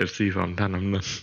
FC ฝั่งท่าน้ำนนท์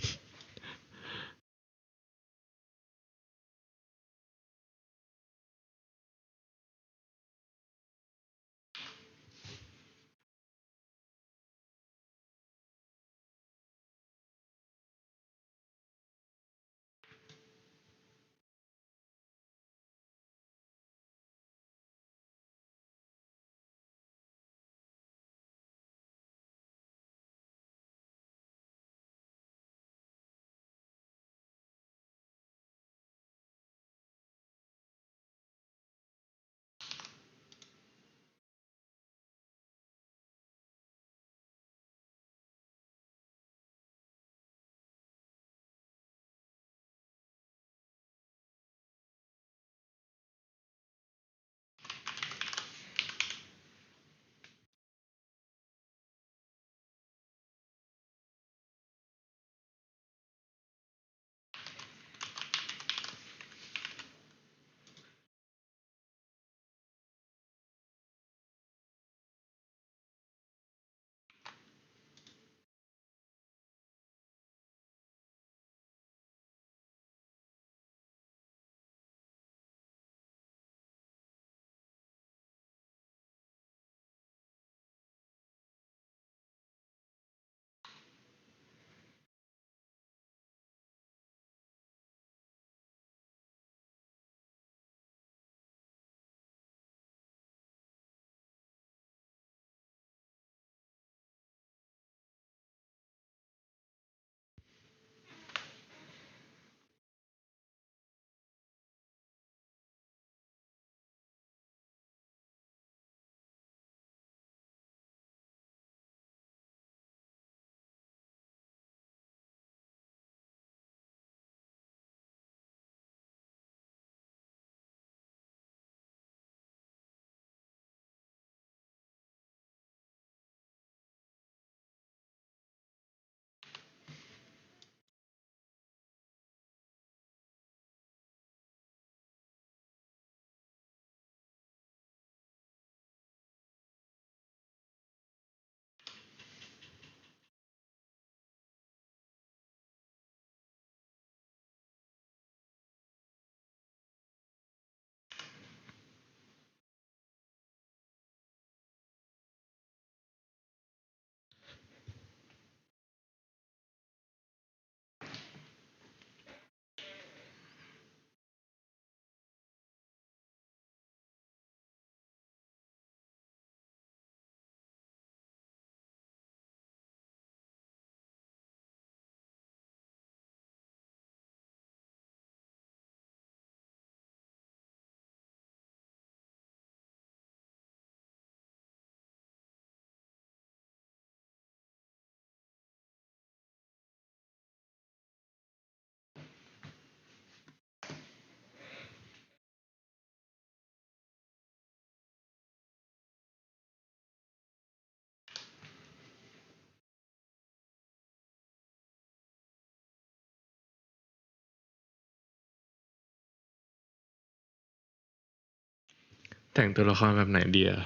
แต่งตัวละครแบบไหนดีอะ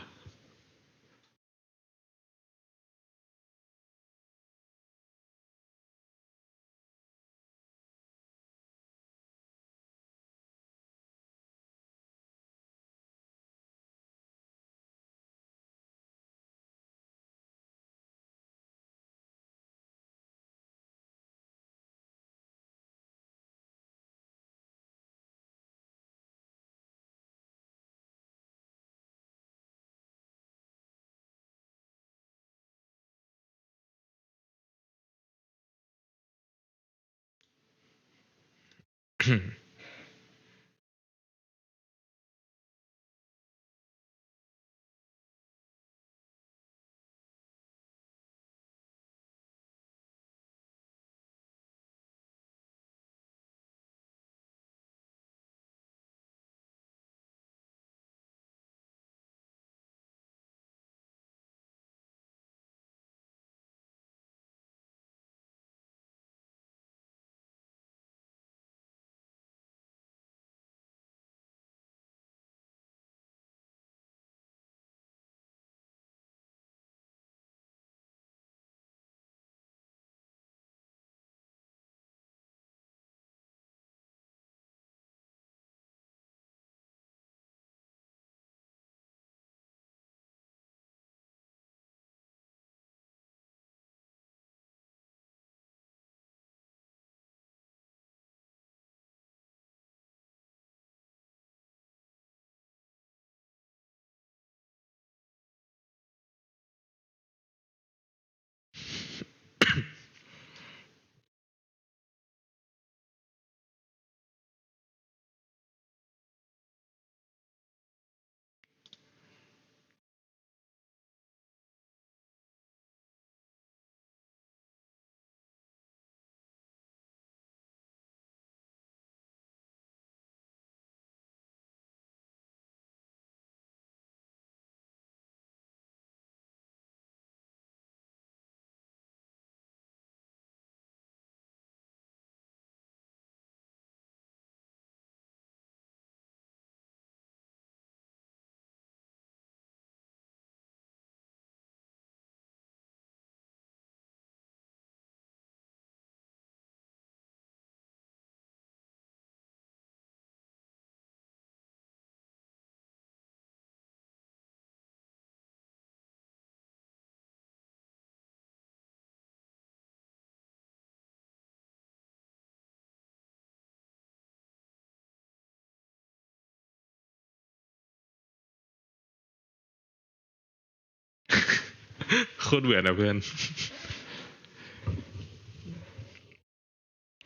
โคตรเบื่อนะเพื่อน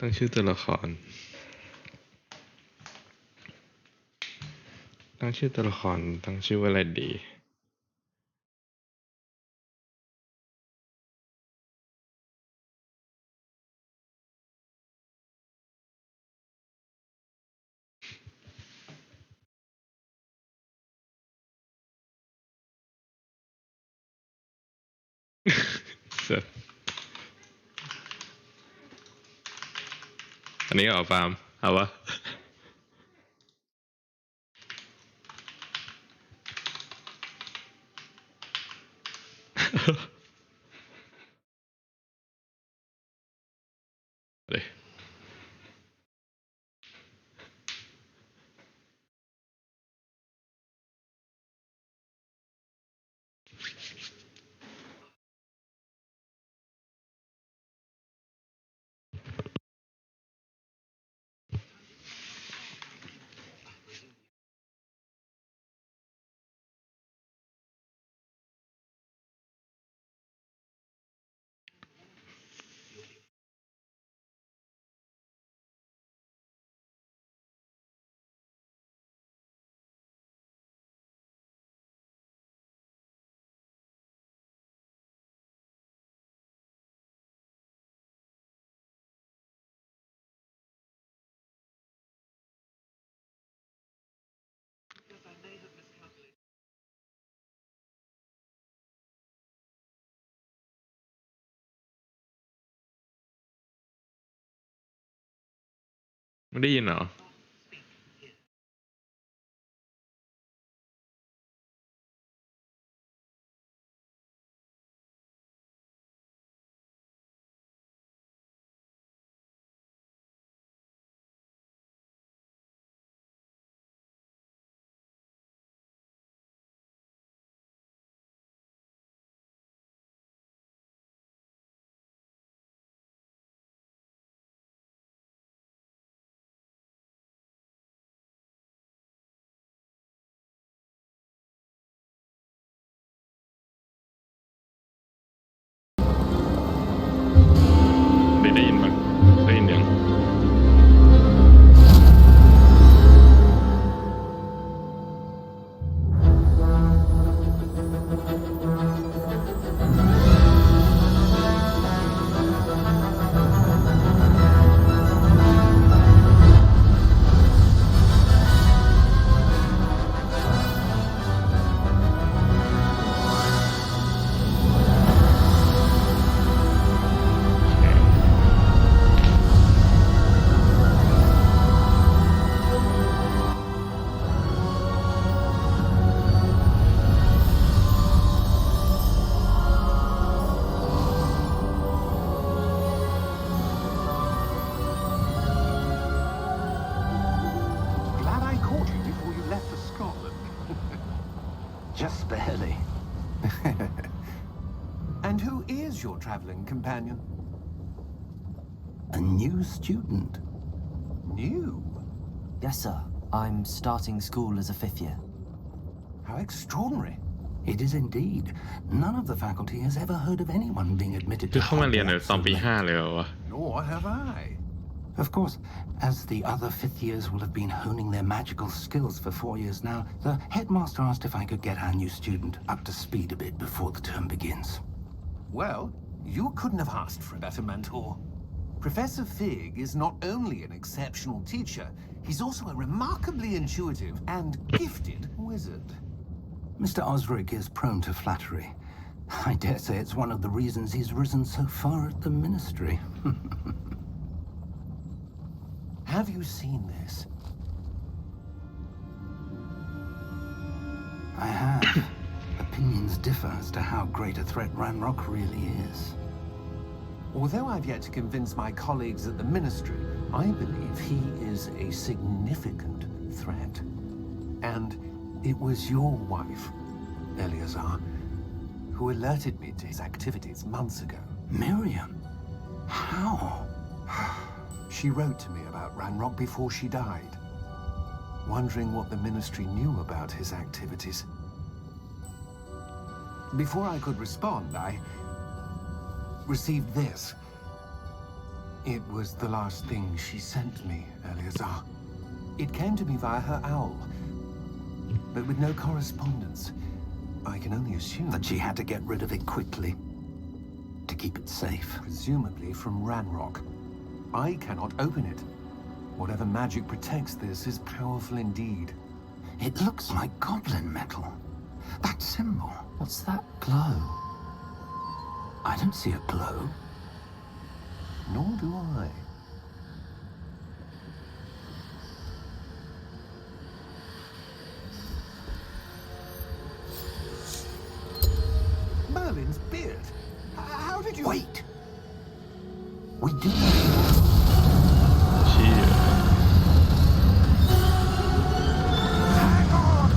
ตั้งชื่อตัวละคร ตั้งชื่อตัวละคร ตั้งชื่อว่าอะไรดี เสร็จอันนี้เอาฟาร์มเอาวะ เลย ไม่ได้ยินเหรอ ได้ยินมั้ยได้ยินยัง Glad I caught you before you left for Scotland. Just barely. And who is your travelling companion? A new student. New? Yes, sir. I'm starting school as a fifth year. How extraordinary. It is indeed. None of the faculty has ever heard of anyone being admitted คือ to เข้ามาเรียนใน Hogwarts ตอน so ปี late. 5 เลยเหรอวะ Nor have I. Of course, as the other fifth years will have been honing their magical skills for 4 years now, the headmaster asked if I could get our new student up to speed a bit before the term begins. Well, you couldn't have asked for a better mentor. Professor Fig is not only an exceptional teacher, he's also a remarkably intuitive and gifted wizard. Mr. Osric is prone to flattery. I dare say it's one of the reasons he's risen so far at the ministry. Have you seen this? I have. Opinions differ as to how great a threat Ranrock really is. Although I've yet to convince my colleagues at the ministry, I believe he is a significant threat. And it was your wife, Eleazar, who alerted me to his activities months ago. Miriam? How? She wrote to me about Ranrock before she died, wondering what the ministry knew about his activities. Before I could respond, I received this. It was the last thing she sent me, Eleazar. It came to me via her owl, but with no correspondence. I can only assume That she had to get rid of it quickly to keep it safe. presumably from Ranrock. I cannot open it. Whatever magic protects this is powerful indeed. It looks like goblin metal. That symbol. What's that glow? I don't see a glow. Nor do I. Merlin's beard. How did you... Wait! We do. เชี่ย Hang on!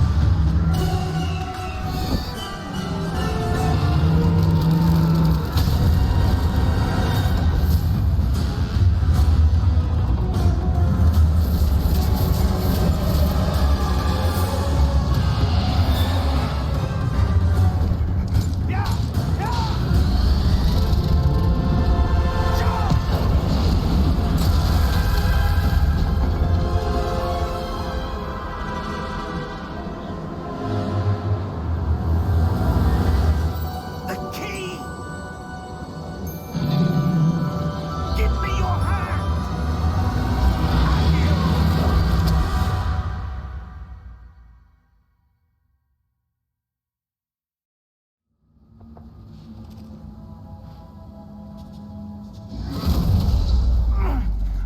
The key! Give me your hand!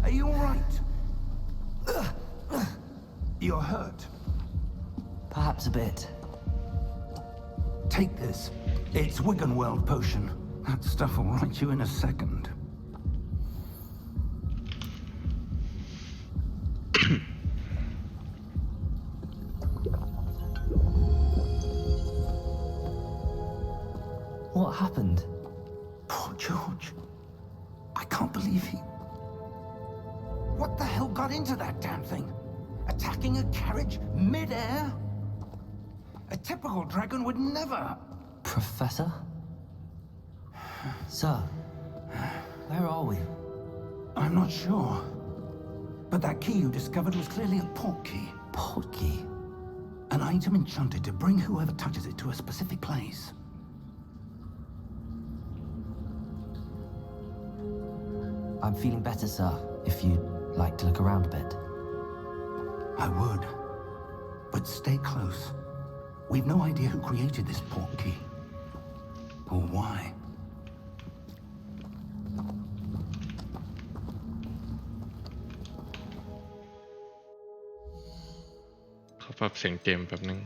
Are you all right? You're hurt. Perhaps a bit. Take this. It's Wiggenweld potion. That stuff will right you in a second. What happened? Poor George. I can't believe he... What the hell got into that damn thing? Attacking a carriage mid-air? A typical dragon would never... Professor? Sir, where are we? I'm not sure. But that key you discovered was clearly a port key. Port key? An item enchanted to bring whoever touches it to a specific place. I'm feeling better, sir, if you'd like to look around a bit. I would. But stay close. We've no idea who created this port key. Or why. ขอปรับเสียงเกมแป๊บนึง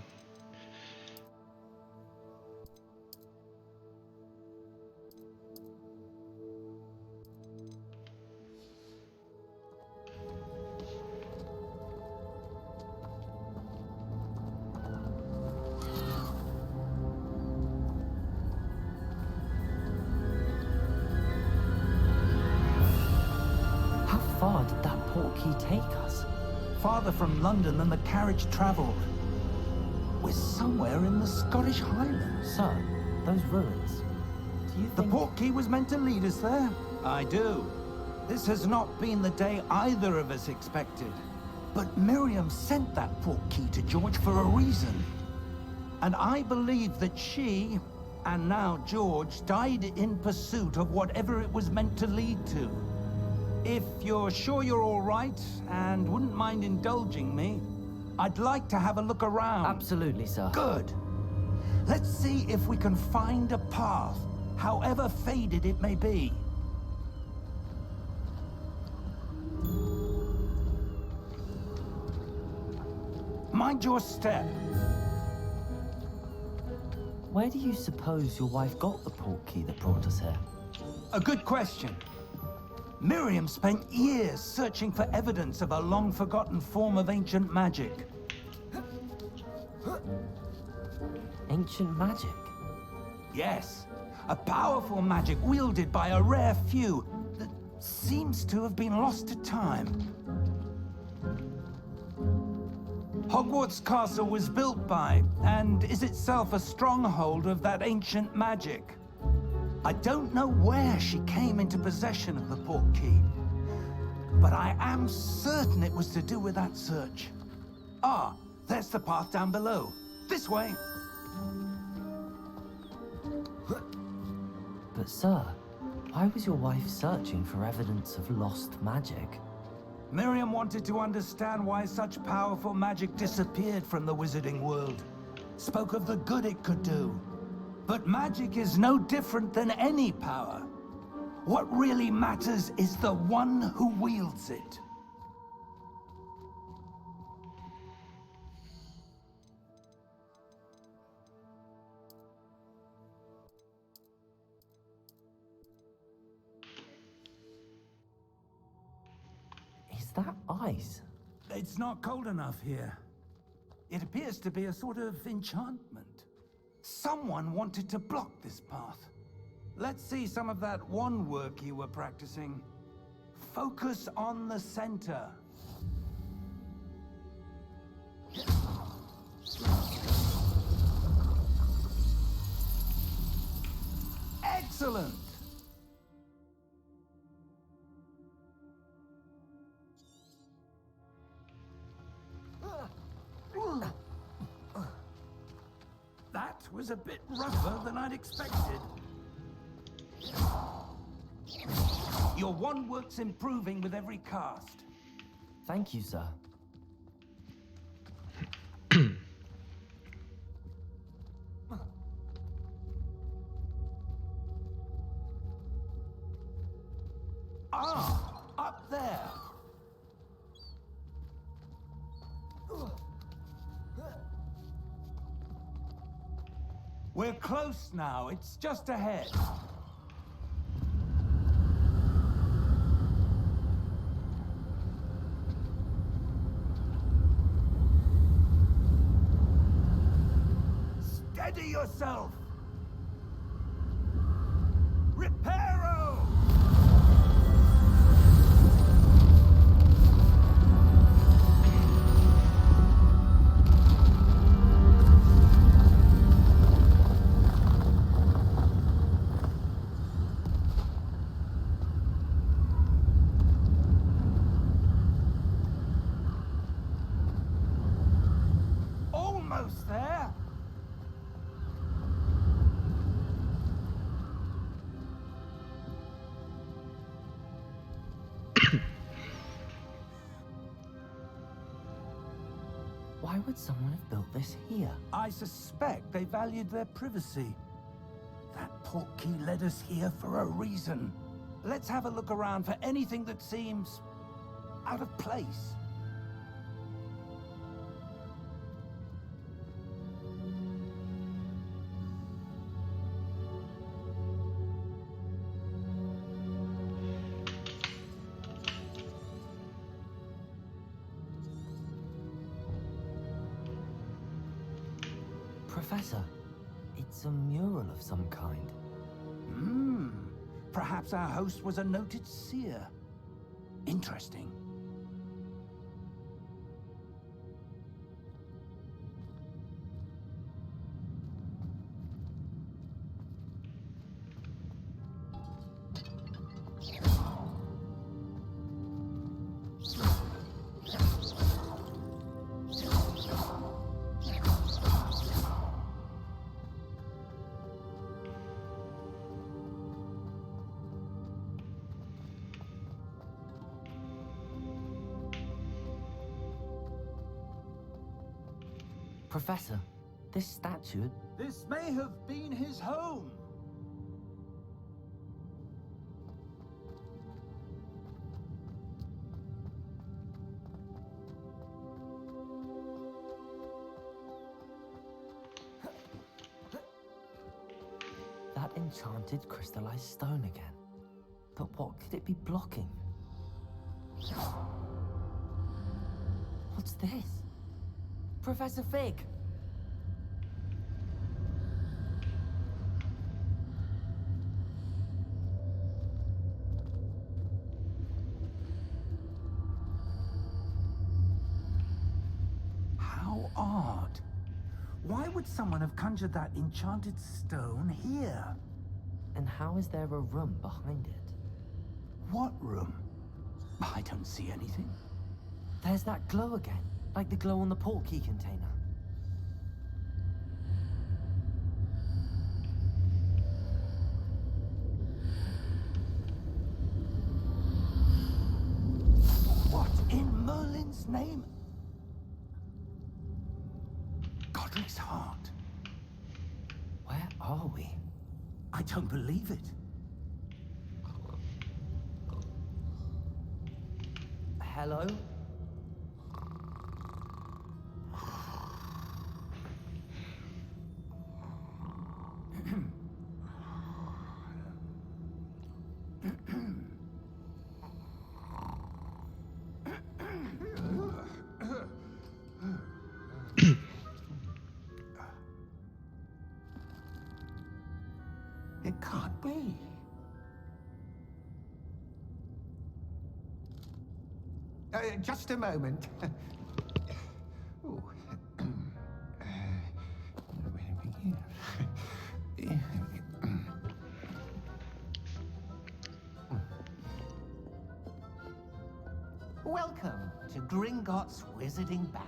How far did that port key take us? Farther from London than the carriage traveled. We're somewhere in the Scottish Highlands. Sir, those ruins. Do you The think... port key was meant to lead us there? I do. This has not been the day either of us expected. But Miriam sent that port key to George for a reason. And I believe that she, and now George, died in pursuit of whatever it was meant to lead to. If you're sure you're all right, and wouldn't mind indulging me, I'd like to have a look around. Absolutely, sir. Good. Let's see if we can find a path, however faded it may be. Mind your step. Where do you suppose your wife got the port key that brought us here? A good question. Miriam spent years searching for evidence of a long-forgotten form of ancient magic. Ancient magic? Yes, a powerful magic wielded by a rare few that seems to have been lost to time. Hogwarts Castle was built by, and is itself a stronghold of that ancient magic. I don't know where she came into possession of the portkey, but I am certain it was to do with that search. Ah, there's the path down below. This way. But sir, why was your wife searching for evidence of lost magic? Miriam wanted to understand why such powerful magic disappeared from the wizarding world. Spoke of the good it could do. But magic is no different than any power. What really matters is the one who wields it. Is that ice? It's not cold enough here. It appears to be a sort of enchantment. Someone wanted to block this path. Let's see some of that wand work you were practicing. Focus on the center. Excellent! That was a bit rougher than I'd expected. Your wand work's improving with every cast. Thank you, sir. Ah, up there. We're close now. It's just ahead. Steady yourself. Reparo! Almost there. Why would someone have built this here? I suspect they valued their privacy. That portkey led us here for a reason. Let's have a look around for anything that seems out of place. Professor, it's a mural of some kind. Perhaps our host was a noted seer. Interesting. Professor, this statue... This may have been his home. That enchanted crystallized stone again. But what could it be blocking? What's this? Professor Fig! How odd. Why would someone have conjured that enchanted stone here? And how is there a room behind it? What room? I don't see anything. There's that glow again, like the glow on the portkey container. What in Merlin's name? Godric's heart. Where are we? I don't believe it. Hello? It can't be. Just a moment. Ooh. Welcome to Gringotts Wizarding Bank.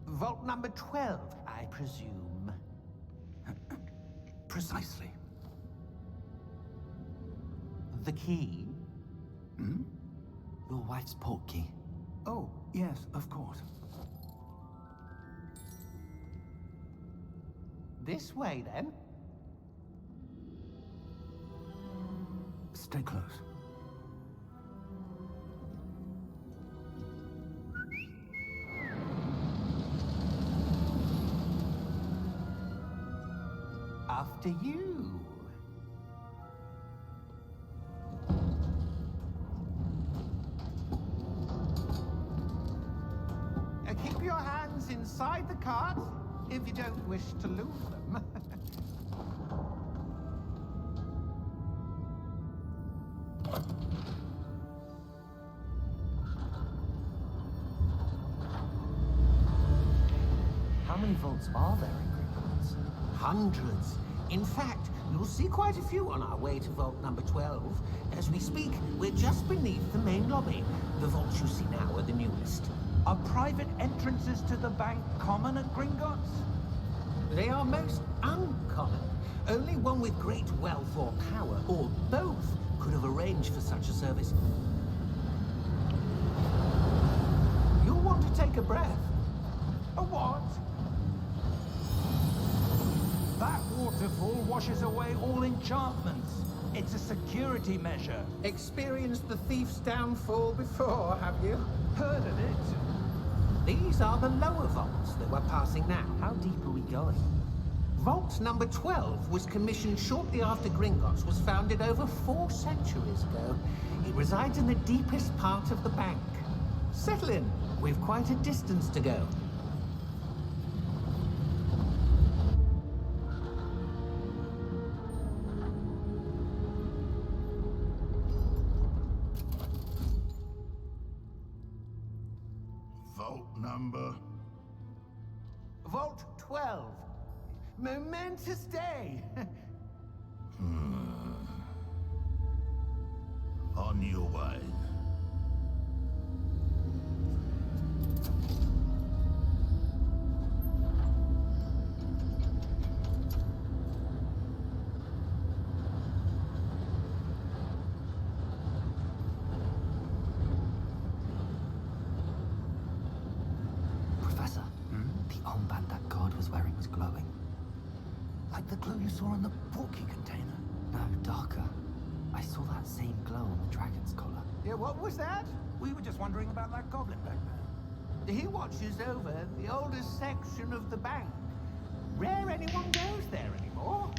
Vault number 12, I presume. Precisely. The key? Your wife's portkey. Oh, yes, of course. This way, then. Stay close. After you. Keep your hands inside the cart if you don't wish to lose them. How many vaults are there in Gringotts? Hundreds. In fact, you'll see quite a few on our way to vault number 12. As we speak, we're just beneath the main lobby. The vaults you see now are the newest. Are private entrances to the bank common at Gringotts? They are most uncommon. Only one with great wealth or power, or both, could have arranged for such a service. You'll want to take a breath. A what? That waterfall washes away all enchantments. It's a security measure. Experienced the thief's downfall before, have you? Heard of it? These are the lower vaults that we're passing now. How deep are we going? Vault number 12 was commissioned shortly after Gringotts was founded over 4 centuries ago. It resides in the deepest part of the bank. Settle in. We've quite a distance to go. Vault number? Vault 12. Momentous day. On your way. Professor, the armband that guard was wearing was glowing. Like the glow you saw on the portkey container. No, darker. I saw that same glow on the dragon's collar. Yeah, what was that? We were just wondering about that goblin back there. He watches over the oldest section of the bank. Rare anyone goes there anymore.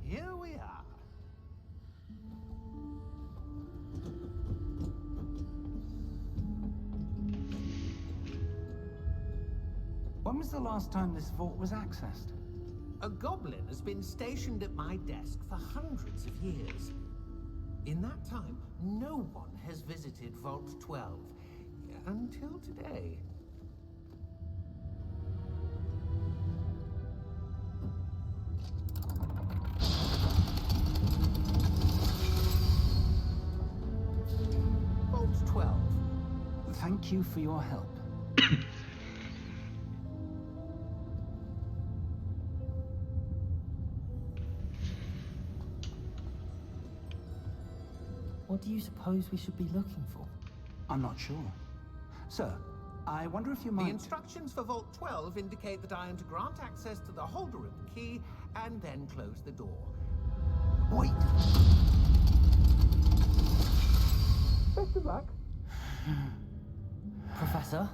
Here we are. When was the last time this vault was accessed? A goblin has been stationed at my desk for hundreds of years. In that time, no one has visited Vault 12. Until today. Vault 12. Thank you for your help. What do you suppose we should be looking for? I'm not sure. Sir, I wonder if you The might... instructions for Vault 12 indicate that I am to grant access to the holder of the key and then close the door. Wait! Best of luck. Professor?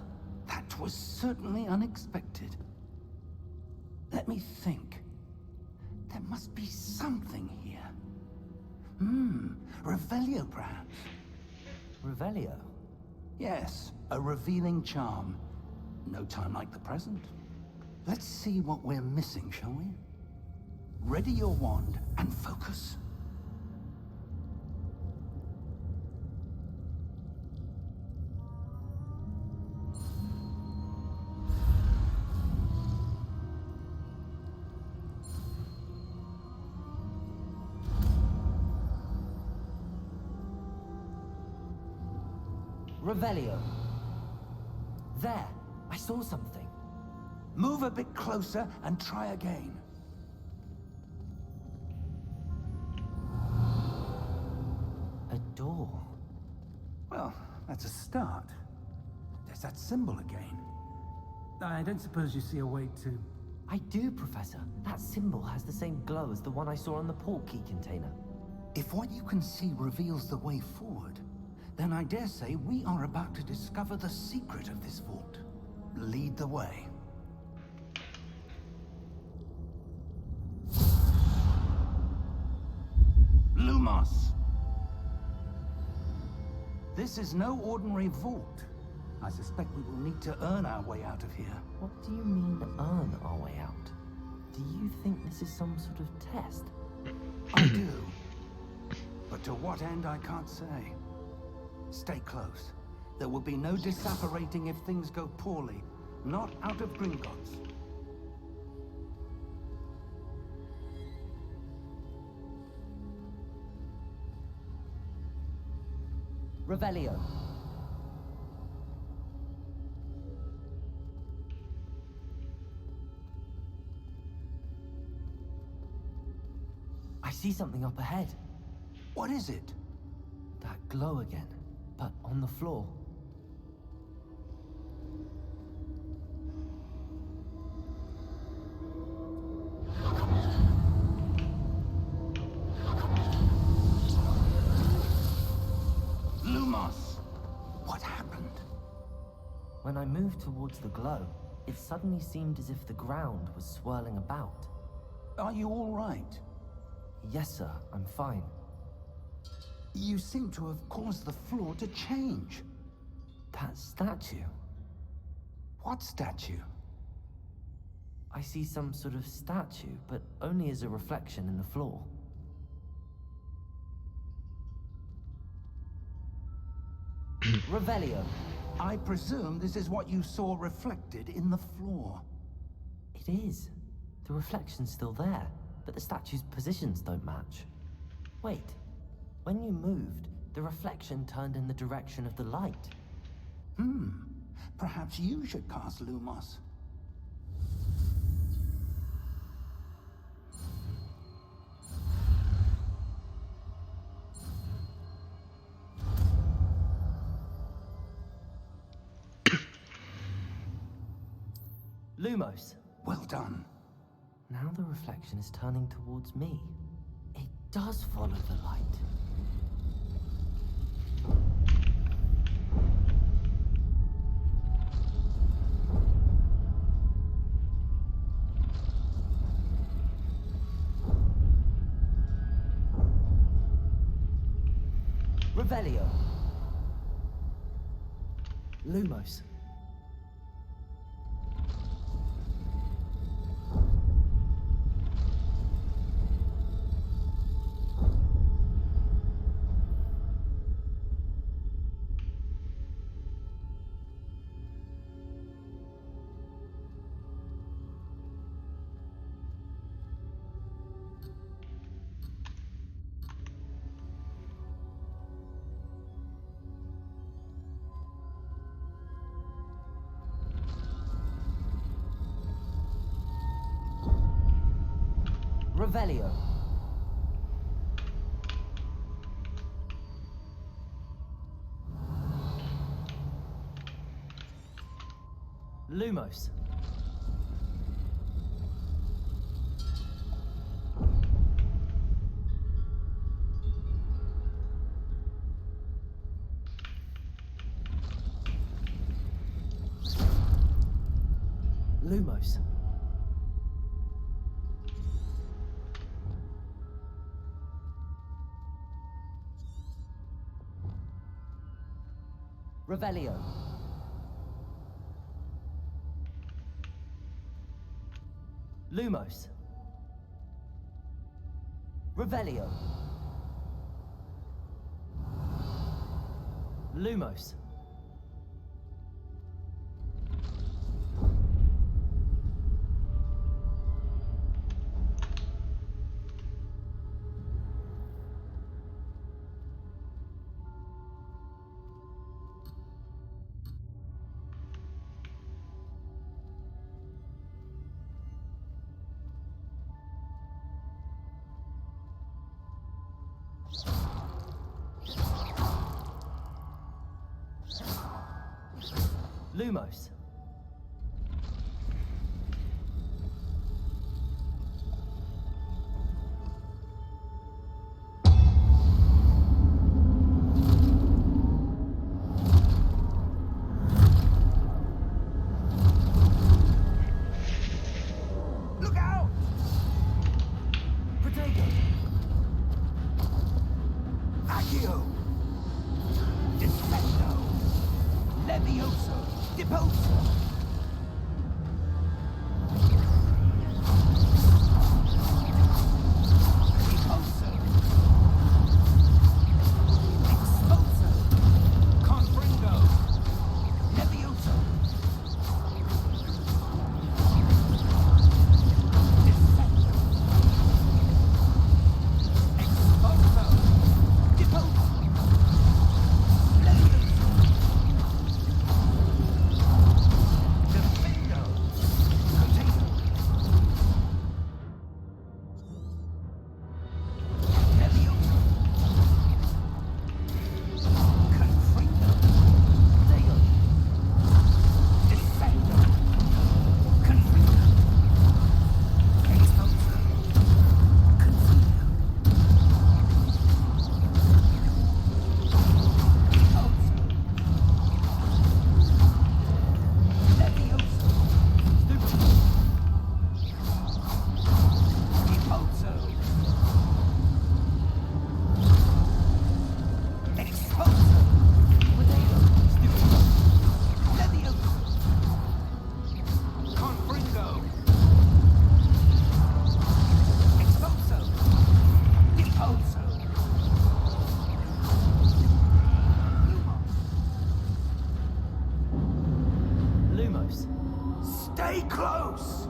That was certainly unexpected. Let me think. There must be something here. Revelio perhaps? Revelio? Yes, a revealing charm. No time like the present. Let's see what we're missing, shall we? Ready your wand and focus. Revelio. There, I saw something. Move a bit closer and try again. A door. Well, that's a start. There's that symbol again. I don't suppose you see a way to... I do, Professor. That symbol has the same glow as the one I saw on the portkey container. If what you can see reveals the way forward, then I dare say we are about to discover the secret of this vault. Lead the way. Lumos! This is no ordinary vault. I suspect we will need to earn our way out of here. What do you mean, earn our way out? Do you think this is some sort of test? I do. But to what end, I can't say. Stay close. There will be no disapparating if things go poorly. Not out of Gringotts. Revelio. I see something up ahead. What is it? That glow again, but on the floor. Lumos! What happened? When I moved towards the glow, it suddenly seemed as if the ground was swirling about. Are you all right? Yes, sir, I'm fine. You seem to have caused the floor to change. That statue. What statue? I see some sort of statue, but only as a reflection in the floor. Revelio. I presume this is what you saw reflected in the floor. It is. The reflection's still there, but the statue's positions don't match. Wait. When you moved, the reflection turned in the direction of the light. Perhaps you should cast Lumos. Lumos. Well done. Now the reflection is turning towards me. It does follow the light. Revelio. Lumos. Revelio. Lumos. Lumos. Revelio. Lumos. Revelio. Lumos. Lumos. Look out! Protego. Accio! Defendo! Levioso! Deposo! Deposo! Exposo! Confringo! Levioso! Defendo! Exposo! Deposo! Levioso! Defendo! Potato! Levioso! Confringo! Protego. Defendo! Confringo! Exposo! Confringo! Deposo! Levioso! Deposo! Exposo! Protego. Levioso! Confringo! Exposo! Deposo! Lumos. Stay close!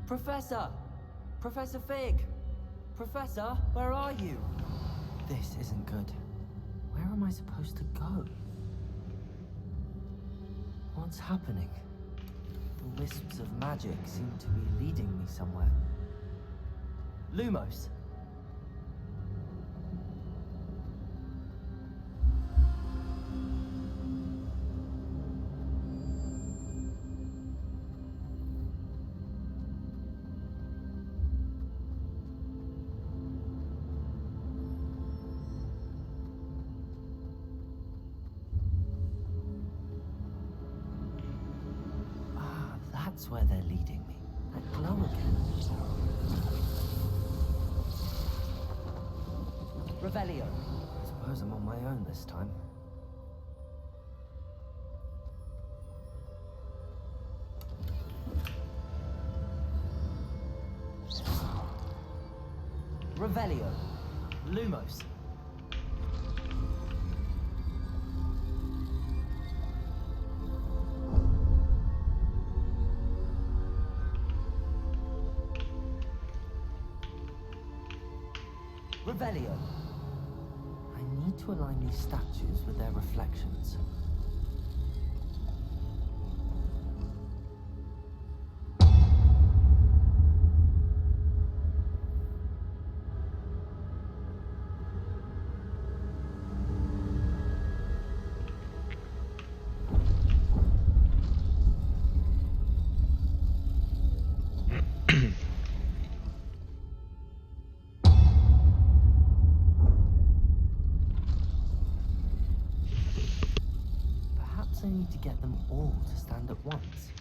Professor! Professor Fig! Professor, where are you? This isn't good. Where am I supposed to go? What's happening? The wisps of magic seem to be leading me somewhere. Lumos! Ah, that's where they're leading me. That glow again. Revelio. I suppose I'm on my own this time. Revelio. Lumos. Revelio. I need need to align these statues with their reflections. Perhaps I need to get them all to stand at once.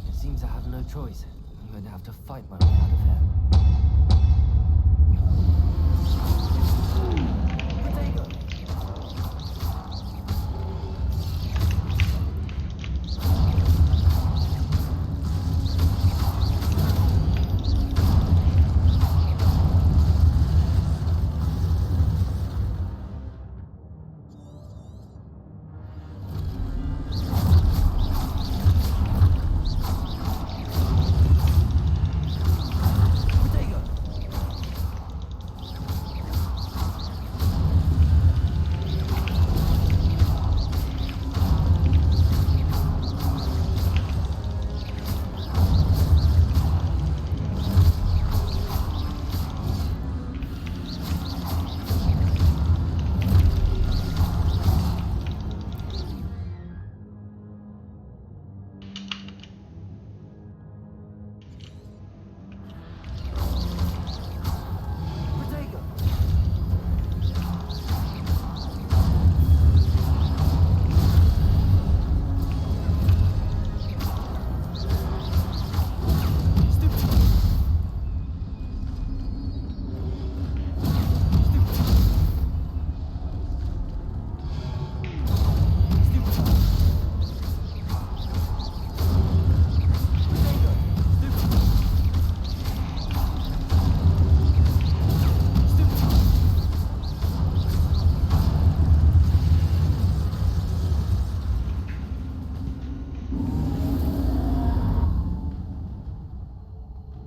It seems I have no choice. I'm going to have to fight my way out of here.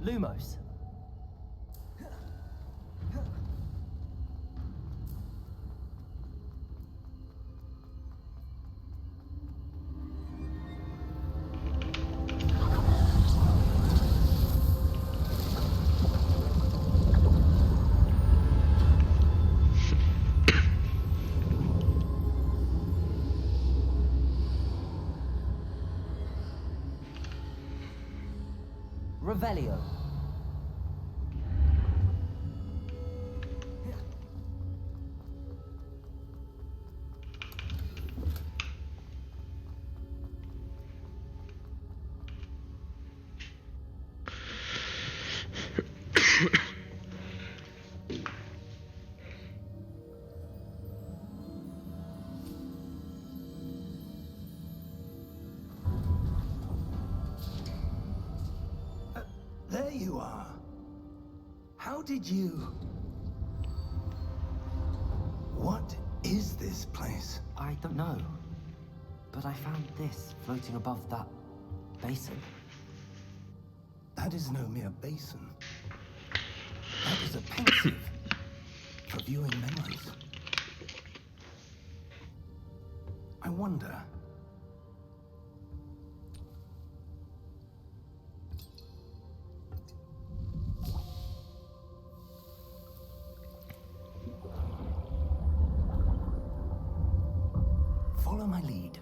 Lumos. Revelio. There you are. How did you... What is this place? I don't know. But I found this floating above that basin. That is no mere basin. That is a pensive for viewing memories. I wonder... Follow my lead.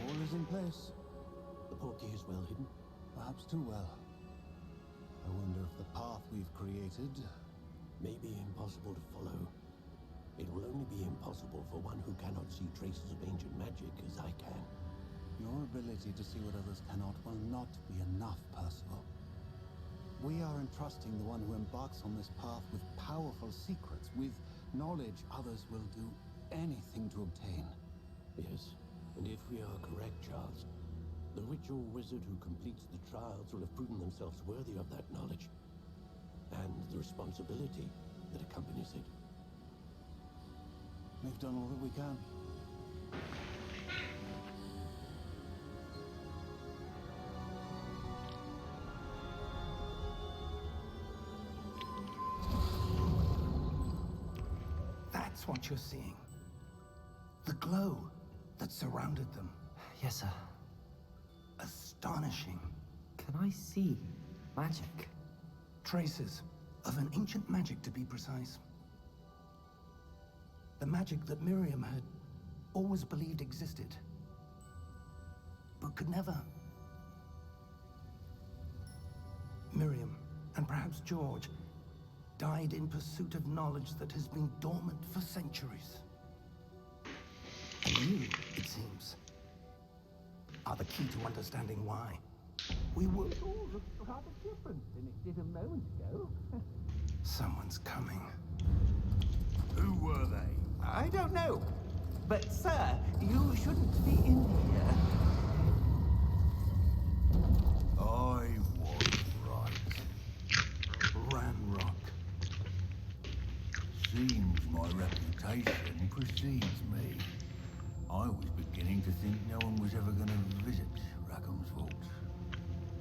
All is in place. The portkey is well hidden, perhaps too well. I wonder if the path we've created may be impossible to follow. It will only be impossible for one who cannot see traces of ancient magic as I can. Your ability to see what others cannot will not be enough, Percival. We are entrusting the one who embarks on this path with powerful secrets, with knowledge others will do anything to obtain. Yes, and if we are correct, Charles, the ritual wizard who completes the trials will have proven themselves worthy of that knowledge, and the responsibility that accompanies it. We've done all that we can. That's what you're seeing. The glow that surrounded them. Yes, sir. Astonishing. Can I see magic? Traces of an ancient magic, to be precise. The magic that Miriam had always believed existed, but could never. Miriam, and perhaps George, died in pursuit of knowledge that has been dormant for centuries. And you, it seems, are the key to understanding why. We were all rather different than it did a moment ago. Someone's coming. Who were they? I don't know. But, sir, you shouldn't be in here. I was right. Ranrock. Seems my reputation precedes me. I was beginning to think no one was ever going to visit Rackham's vault.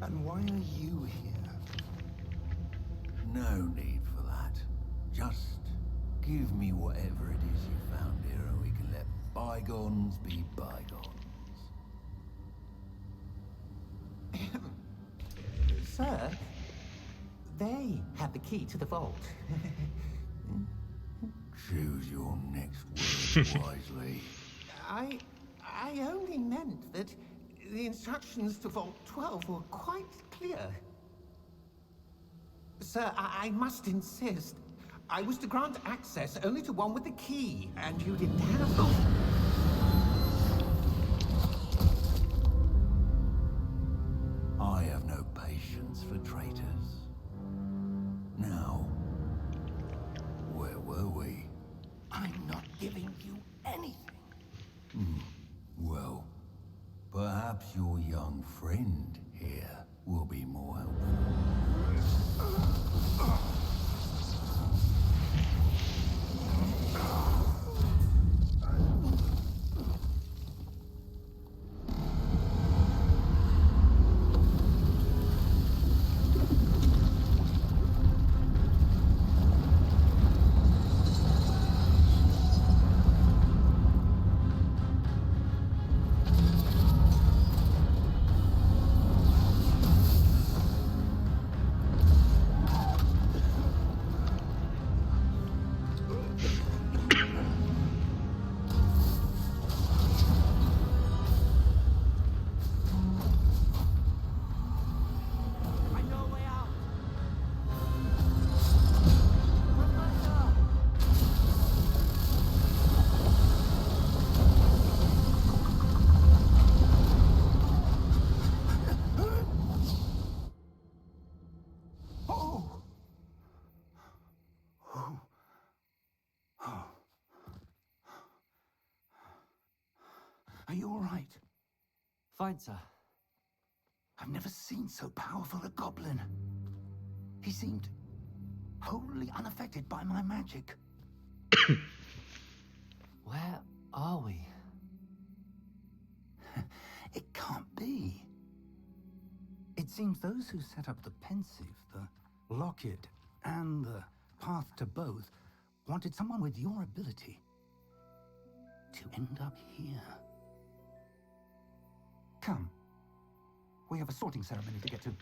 And why are you here? No need for that. Just give me whatever it is you found here and we can let bygones be bygones. Sir, they have the key to the vault. Choose your next words wisely. I only meant that the instructions to Vault 12 were quite clear. Sir, I must insist. I was to grant access only to one with the key, and you didn't have them. I have no patience for traitors. Now, where were we? I'm not giving you anything. Well, perhaps your young friend here will be more helpful. Are you all right? Fine, sir. I've never seen so powerful a goblin. He seemed wholly unaffected by my magic. Where are we? It can't be. It seems those who set up the pensive, the locket, and the path to both wanted someone with your ability to end up here. Come. We have a sorting ceremony to get to.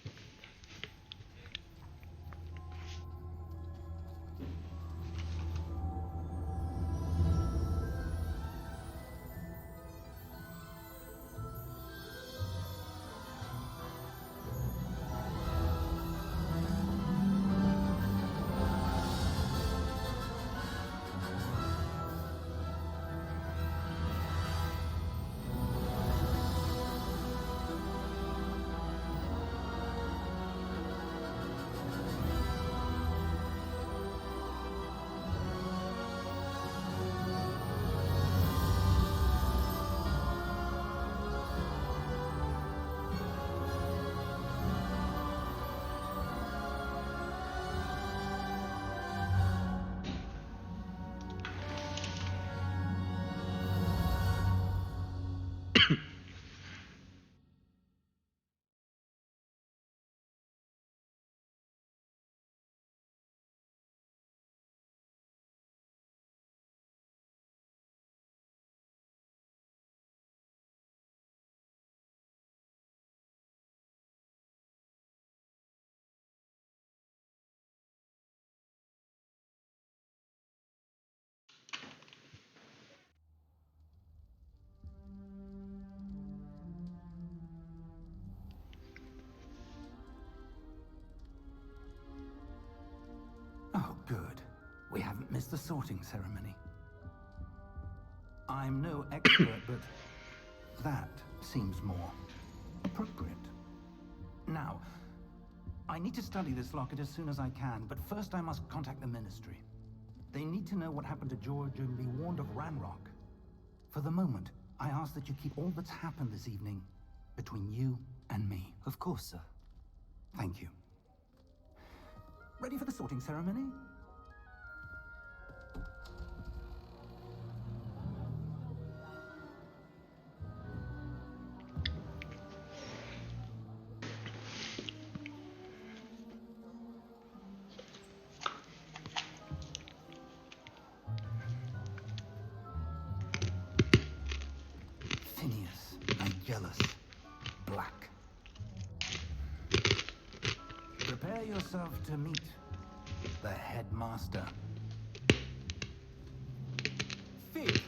We haven't missed the sorting ceremony. I'm no expert, but that seems more appropriate. Now, I need to study this locket as soon as I can, but first I must contact the Ministry. They need to know what happened to George and be warned of Ranrock. For the moment, I ask that you keep all that's happened this evening between you and me. Of course, sir. Thank you. Ready for the sorting ceremony? Phineas, Nigellus, Black. Prepare yourself to meet the headmaster. Fig,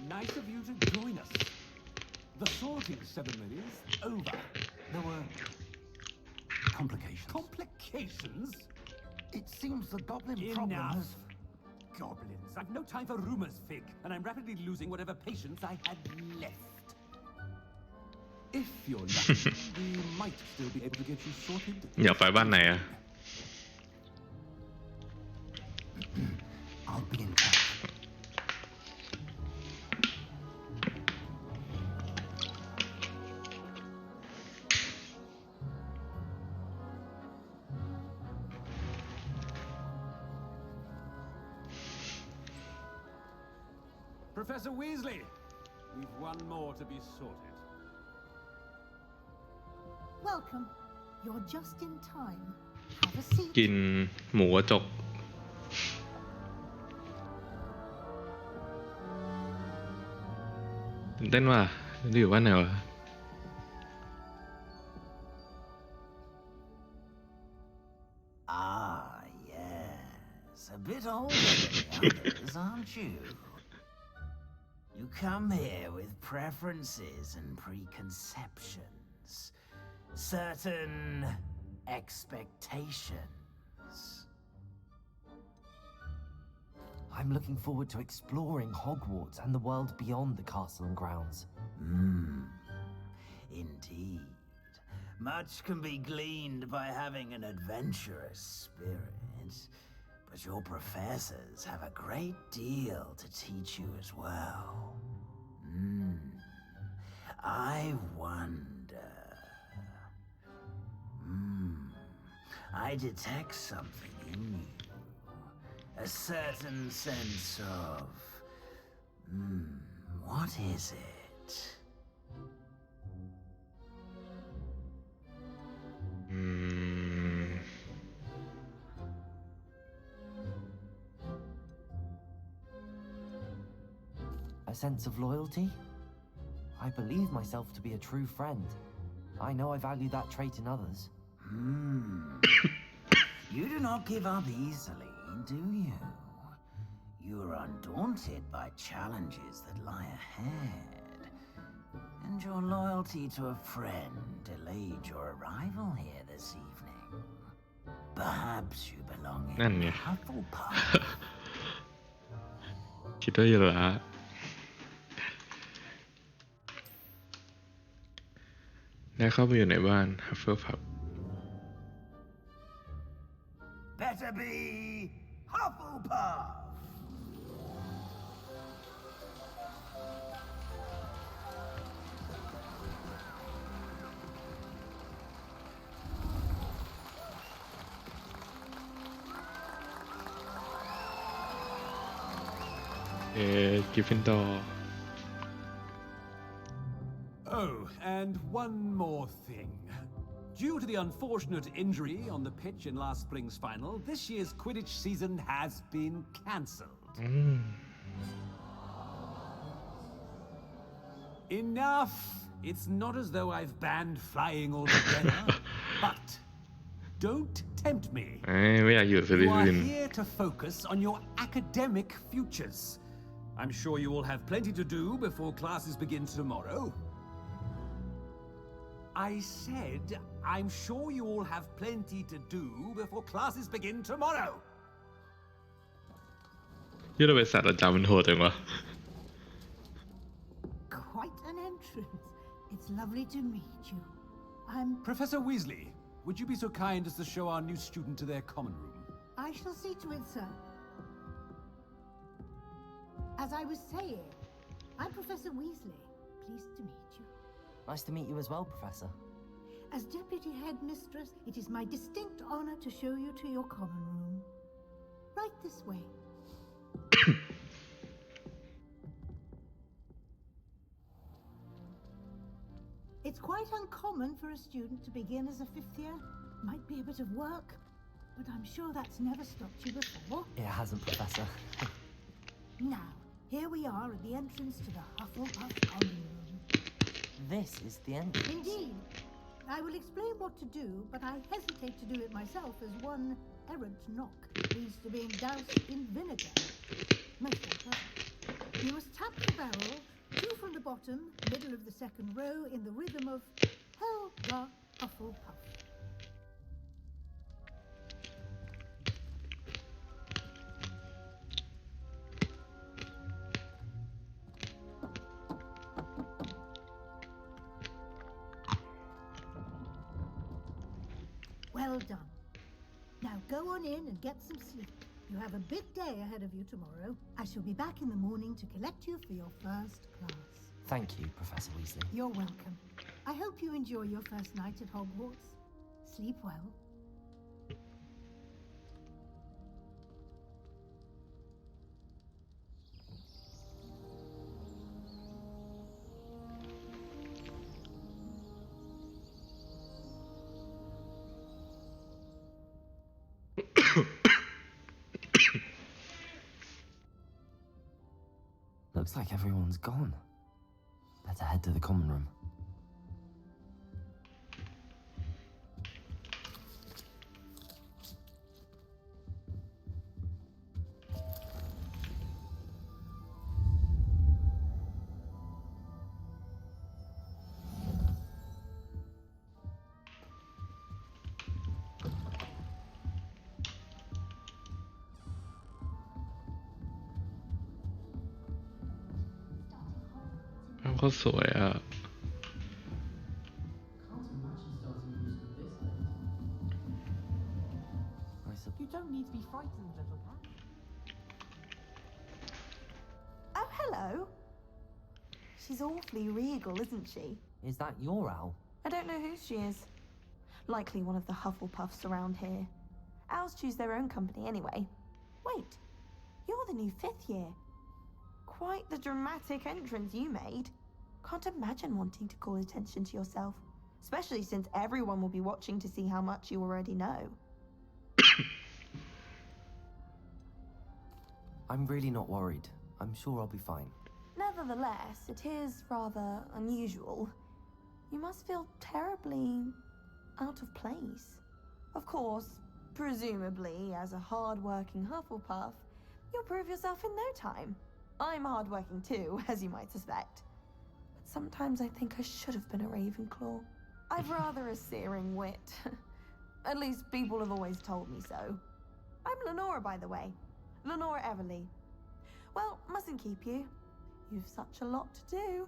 nice of you to join us. The sorting ceremony is over. There were complications. Complications? It seems the goblin problem Enough. has... Goblins. I've no time for rumors, Fig, and I'm rapidly losing whatever patience I had left. If you're lucky, we might still be able to get you sorted. อยากไปบ้านไหนอะ I'll be in touch. Professor Weasley, we've one more to be sorted. Welcome. You're just in time. Have a seat. กินหมูกระจกตื่นเต้นว่ะจะอยู่บ้านไหนวะ Ah, yes. A bit older than the others, aren't you? You come here with preferences and preconceptions. Certain expectations. I'm looking forward to exploring Hogwarts and the world beyond the castle and grounds. Indeed. Much can be gleaned by having an adventurous spirit, but your professors have a great deal to teach you as well. I wonder... I detect something in you. A certain sense of... what is it? A sense of loyalty? I believe myself to be a true friend. I know I value that trait in others. You do not give up easily, do you? You are undaunted by challenges that lie ahead. And your loyalty to a friend delayed your arrival here this evening. Perhaps you belong นั่น in ไง Hufflepuff. คิดว่าอยู่ละได้เข้าไปอยู่ในบ้าน Hufflepuff Better be Hufflepuff! Gryffindor Oh, and one more thing. Due to the unfortunate injury on the pitch in last spring's final, this year's Quidditch season has been cancelled. Enough! It's not as though I've banned flying altogether, but don't tempt me. ไม่อยากอยู่สลิ You ธี are ริน here to focus on your academic futures. I'm sure you will have plenty to do before classes begin tomorrow. I said, I'm sure you all have plenty to do before classes begin tomorrow. ที่เราไปศาสตราจารย์มันโหดจังวะ Quite an entrance. It's lovely to meet you. I'm... Professor Weasley, would you be so kind as to show our new student to their common room? I shall see to it, sir. As I was saying, I'm Professor Weasley. Pleased to meet you. Nice to meet you as well, Professor. As Deputy Headmistress, it is my distinct honor to show you to your common room. Right this way. It's quite uncommon for a student to begin as a fifth year. Might be a bit of work, but I'm sure that's never stopped you before. It hasn't, Professor. Now, here we are at the entrance to the Hufflepuff common room. This is the entrance. Indeed. I will explain what to do, but I hesitate to do it myself as one errant knock leads to being doused in vinegar. Most unpleasant. You must tap the barrel, 2 from the bottom, middle of the second row, in the rhythm of Helga Hufflepuff. Well done. Now go on in and get some sleep. You have a big day ahead of you tomorrow. I shall be back in the morning to collect you for your first class. Thank you, Professor Weasley. You're welcome. I hope you enjoy your first night at Hogwarts. Sleep well. Looks like everyone's gone. Better head to the common room. How ก็สวยอ่ะ You don't need to be frightened, little cat. Oh, hello. She's awfully regal, isn't she? Is that your owl? I don't know who she is. Likely one of the Hufflepuffs around here. Owls choose their own company anyway. Wait, you're the new 5th year. Quite the dramatic entrance you made. Can't imagine wanting to call attention to yourself, especially since everyone will be watching to see how much you already know. I'm really not worried. I'm sure I'll be fine. Nevertheless, it is rather unusual. You must feel terribly out of place. Of course, presumably, as a hard-working Hufflepuff, you'll prove yourself in no time. I'm hard-working too, as you might suspect. But sometimes I think I should have been a Ravenclaw. I've rather a searing wit. At least people have always told me so. I'm Lenora, by the way. Lenora Everly. Well, mustn't keep you. You've such a lot to do.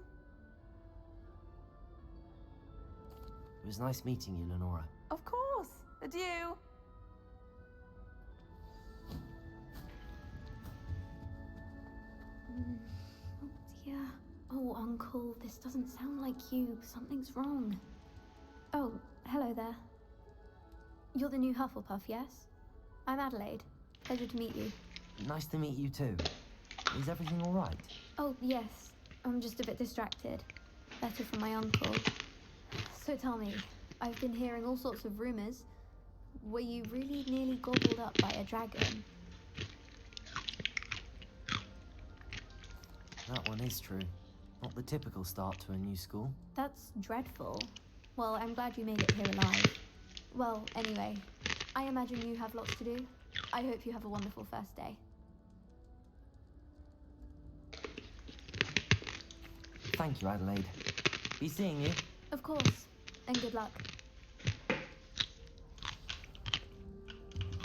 It was nice meeting you, Lenora. Of course. Adieu. Oh dear. Oh, Uncle, this doesn't sound like you. Something's wrong. Oh, hello there. You're the new Hufflepuff, yes? I'm Adelaide. Pleasure to meet you. Nice to meet you too. Is everything all right? Oh, yes. I'm just a bit distracted. Letter from my uncle. So tell me, I've been hearing all sorts of rumors. Were you really nearly gobbled up by a dragon? That one is true. Not the typical start to a new school. That's dreadful. Well, I'm glad you made it here alive. Well, anyway, I imagine you have lots to do. I hope you have a wonderful first day. Thank you, Adelaide. Be seeing you. Of course, and good luck.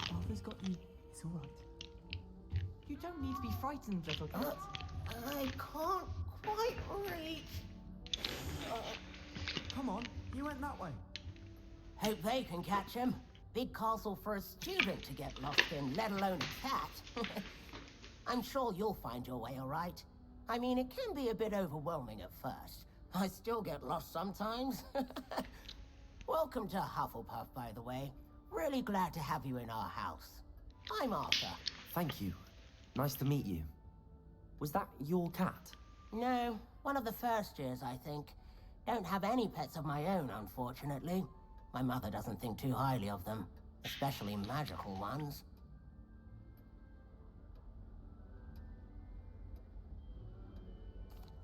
Father's got you. It's all right. You don't need to be frightened, little cat. I can't quite reach. Come on, you went that way. Hope they can catch him. Big castle for a student to get lost in, let alone a cat. I'm sure you'll find your way all right. I mean, it can be a bit overwhelming at first. I still get lost sometimes. Welcome to Hufflepuff, by the way. Really glad to have you in our house. I'm Arthur. Thank you. Nice to meet you. Was that your cat? No, one of the first years, I think. Don't have any pets of my own, unfortunately. My mother doesn't think too highly of them, especially magical ones.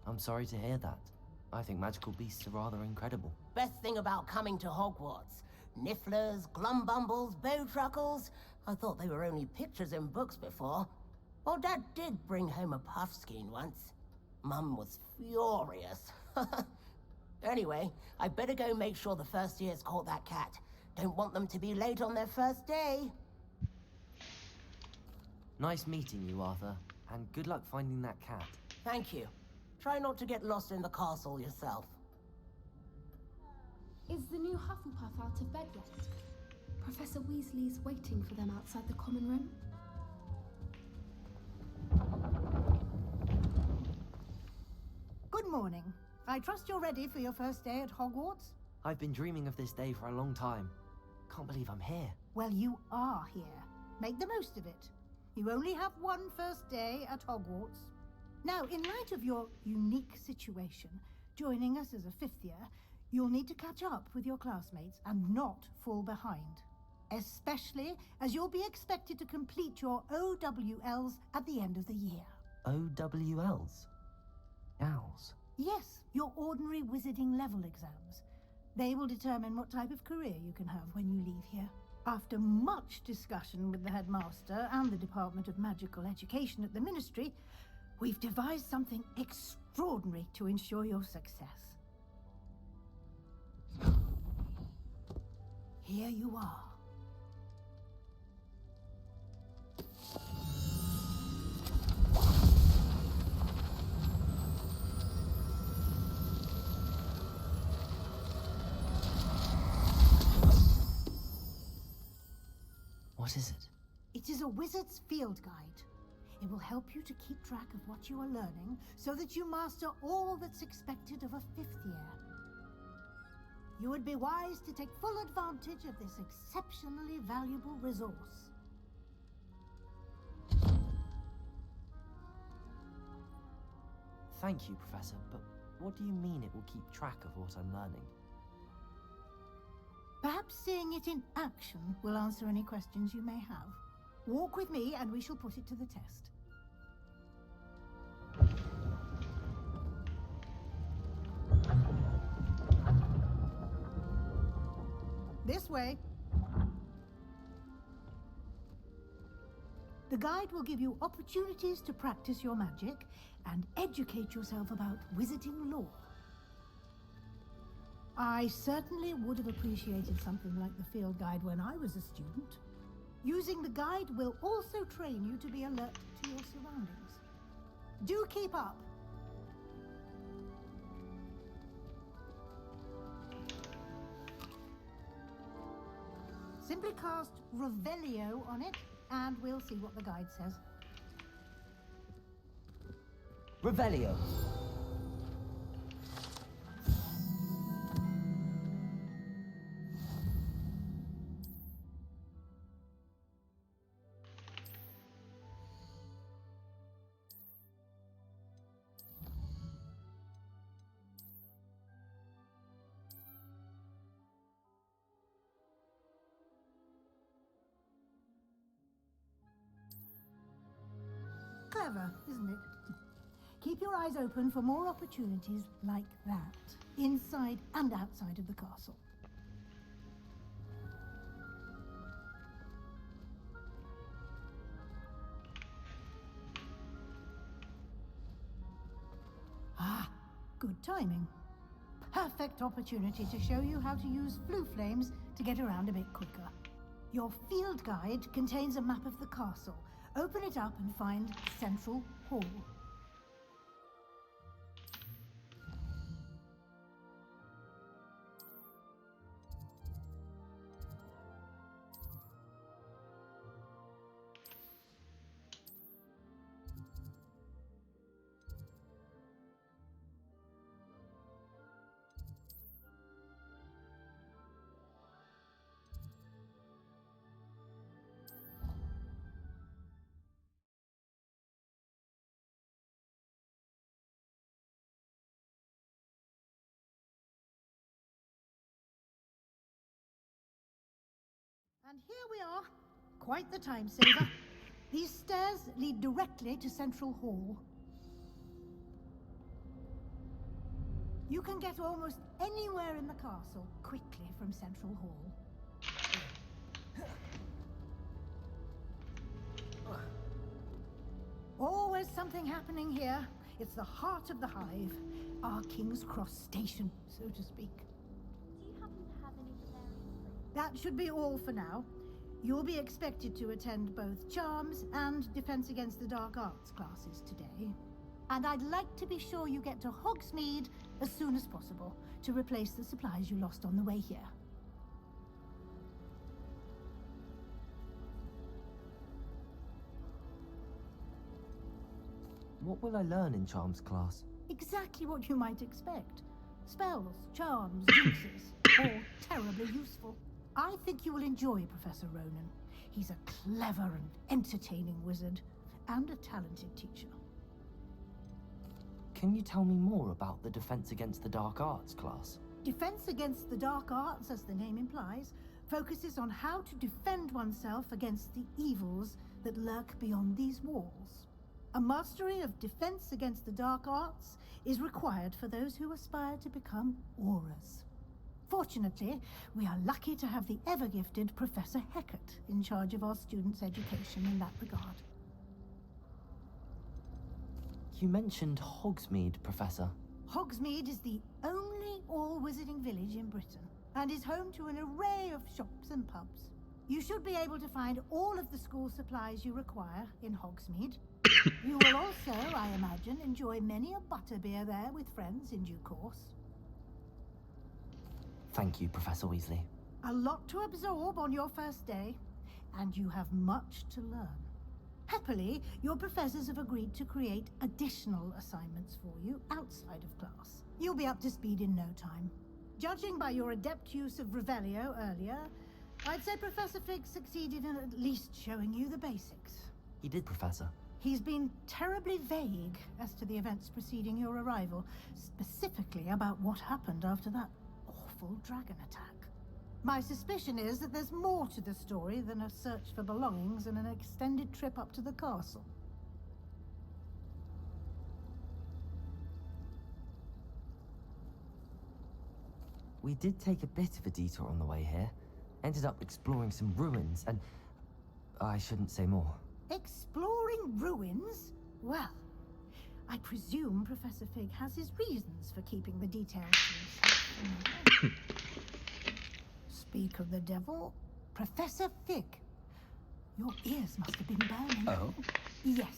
I'm sorry to hear that. I think magical beasts are rather incredible. Best thing about coming to Hogwarts. Nifflers, glumbumbles, bowtruckles. I thought they were only pictures in books before. Well, Dad did bring home a puffskein once. Mum was furious. Anyway, I better go make sure the first years caught that cat. Don't want them to be late on their first day. Nice meeting you, Arthur. And good luck finding that cat. Thank you. Try not to get lost in the castle yourself. Is the new Hufflepuff out of bed yet? Professor Weasley's waiting for them outside the common room. Good morning. I trust you're ready for your first day at Hogwarts? I've been dreaming of this day for a long time. Can't believe I'm here. Well, you are here. Make the most of it. You only have one first day at Hogwarts. Now, in light of your unique situation, joining us as a fifth year, you'll need to catch up with your classmates and not fall behind. Especially as you'll be expected to complete your OWLs at the end of the year. OWLs? Owls? Yes, your ordinary wizarding level exams. They will determine what type of career you can have when you leave here. After much discussion with the headmaster and the Department of Magical Education at the Ministry, we've devised something extraordinary to ensure your success. Here you are. What is it? It is a wizard's field guide. It will help you to keep track of what you are learning so that you master all that's expected of a fifth year. You would be wise to take full advantage of this exceptionally valuable resource. Thank you, Professor, but what do you mean it will keep track of what I'm learning? Perhaps seeing it in action will answer any questions you may have. Walk with me and we shall put it to the test. This way. The guide will give you opportunities to practice your magic and educate yourself about wizarding lore. I certainly would have appreciated something like the field guide when I was a student. Using the guide will also train you to be alert to your surroundings. Do keep up. Simply cast Revelio on it, and we'll see what the guide says. Revelio. Clever, isn't it? Keep your eyes open for more opportunities like that, inside and outside of the castle. Ah, good timing. Perfect opportunity to show you how to use flue flames to get around a bit quicker. Your field guide contains a map of the castle, Open it up and find Central Hall. And here we are. Quite the time saver. These stairs lead directly to Central Hall. You can get almost anywhere in the castle quickly from Central Hall. Always something happening here. It's the heart of the hive. Our King's Cross station, so to speak. Do you happen to have any Valerian? That should be all for now. You'll be expected to attend both Charms and Defense Against the Dark Arts classes today. And I'd like to be sure you get to Hogsmeade as soon as possible to replace the supplies you lost on the way here. What will I learn in Charms class? Exactly what you might expect. Spells, charms, jinxes, all terribly useful. I think you will enjoy Professor Ronan. He's a clever and entertaining wizard, and a talented teacher. Can you tell me more about the Defense Against the Dark Arts class? Defense Against the Dark Arts, as the name implies, focuses on how to defend oneself against the evils that lurk beyond these walls. A mastery of Defense Against the Dark Arts is required for those who aspire to become Aurors. Fortunately, we are lucky to have the ever-gifted Professor Hecat in charge of our students' education in that regard. You mentioned Hogsmeade, Professor. Hogsmeade is the only all-wizarding village in Britain, and is home to an array of shops and pubs. You should be able to find all of the school supplies you require in Hogsmeade. You will also, I imagine, enjoy many a butterbeer there with friends in due course. Thank you, Professor Weasley. A lot to absorb on your first day, and you have much to learn. Happily, your professors have agreed to create additional assignments for you outside of class. You'll be up to speed in no time. Judging by your adept use of Revelio earlier, I'd say Professor Fig succeeded in at least showing you the basics. He did, Professor. He's been terribly vague as to the events preceding your arrival, specifically about what happened after that awful dragon attack. My suspicion is that there's more to the story than a search for belongings and an extended trip up to the castle. We did take a bit of a detour on the way here. Ended up exploring some ruins and... I shouldn't say more. Exploring ruins? Well, I presume Professor Fig has his reasons for keeping the details to himself. Speak of the devil, Professor Fig. Your ears must have been burning. Oh? Yes.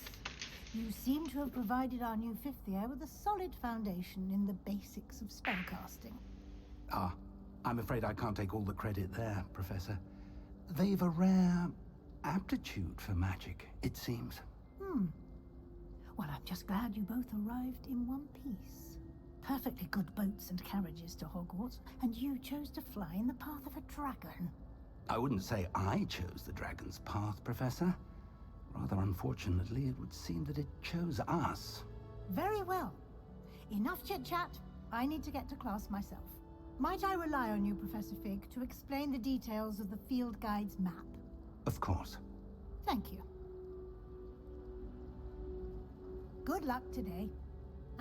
You seem to have provided our new fifth year with a solid foundation in the basics of spellcasting. Ah, I'm afraid I can't take all the credit there, Professor. They've a rare aptitude for magic, it seems. Well, I'm just glad you both arrived in one piece. Perfectly good boats and carriages to Hogwarts, and you chose to fly in the path of a dragon. I wouldn't say I chose the dragon's path, Professor. Rather unfortunately, it would seem that it chose us. Very well. Enough chit-chat. I need to get to class myself. Might I rely on you, Professor Fig, to explain the details of the field guide's map? Of course. Thank you. Good luck today.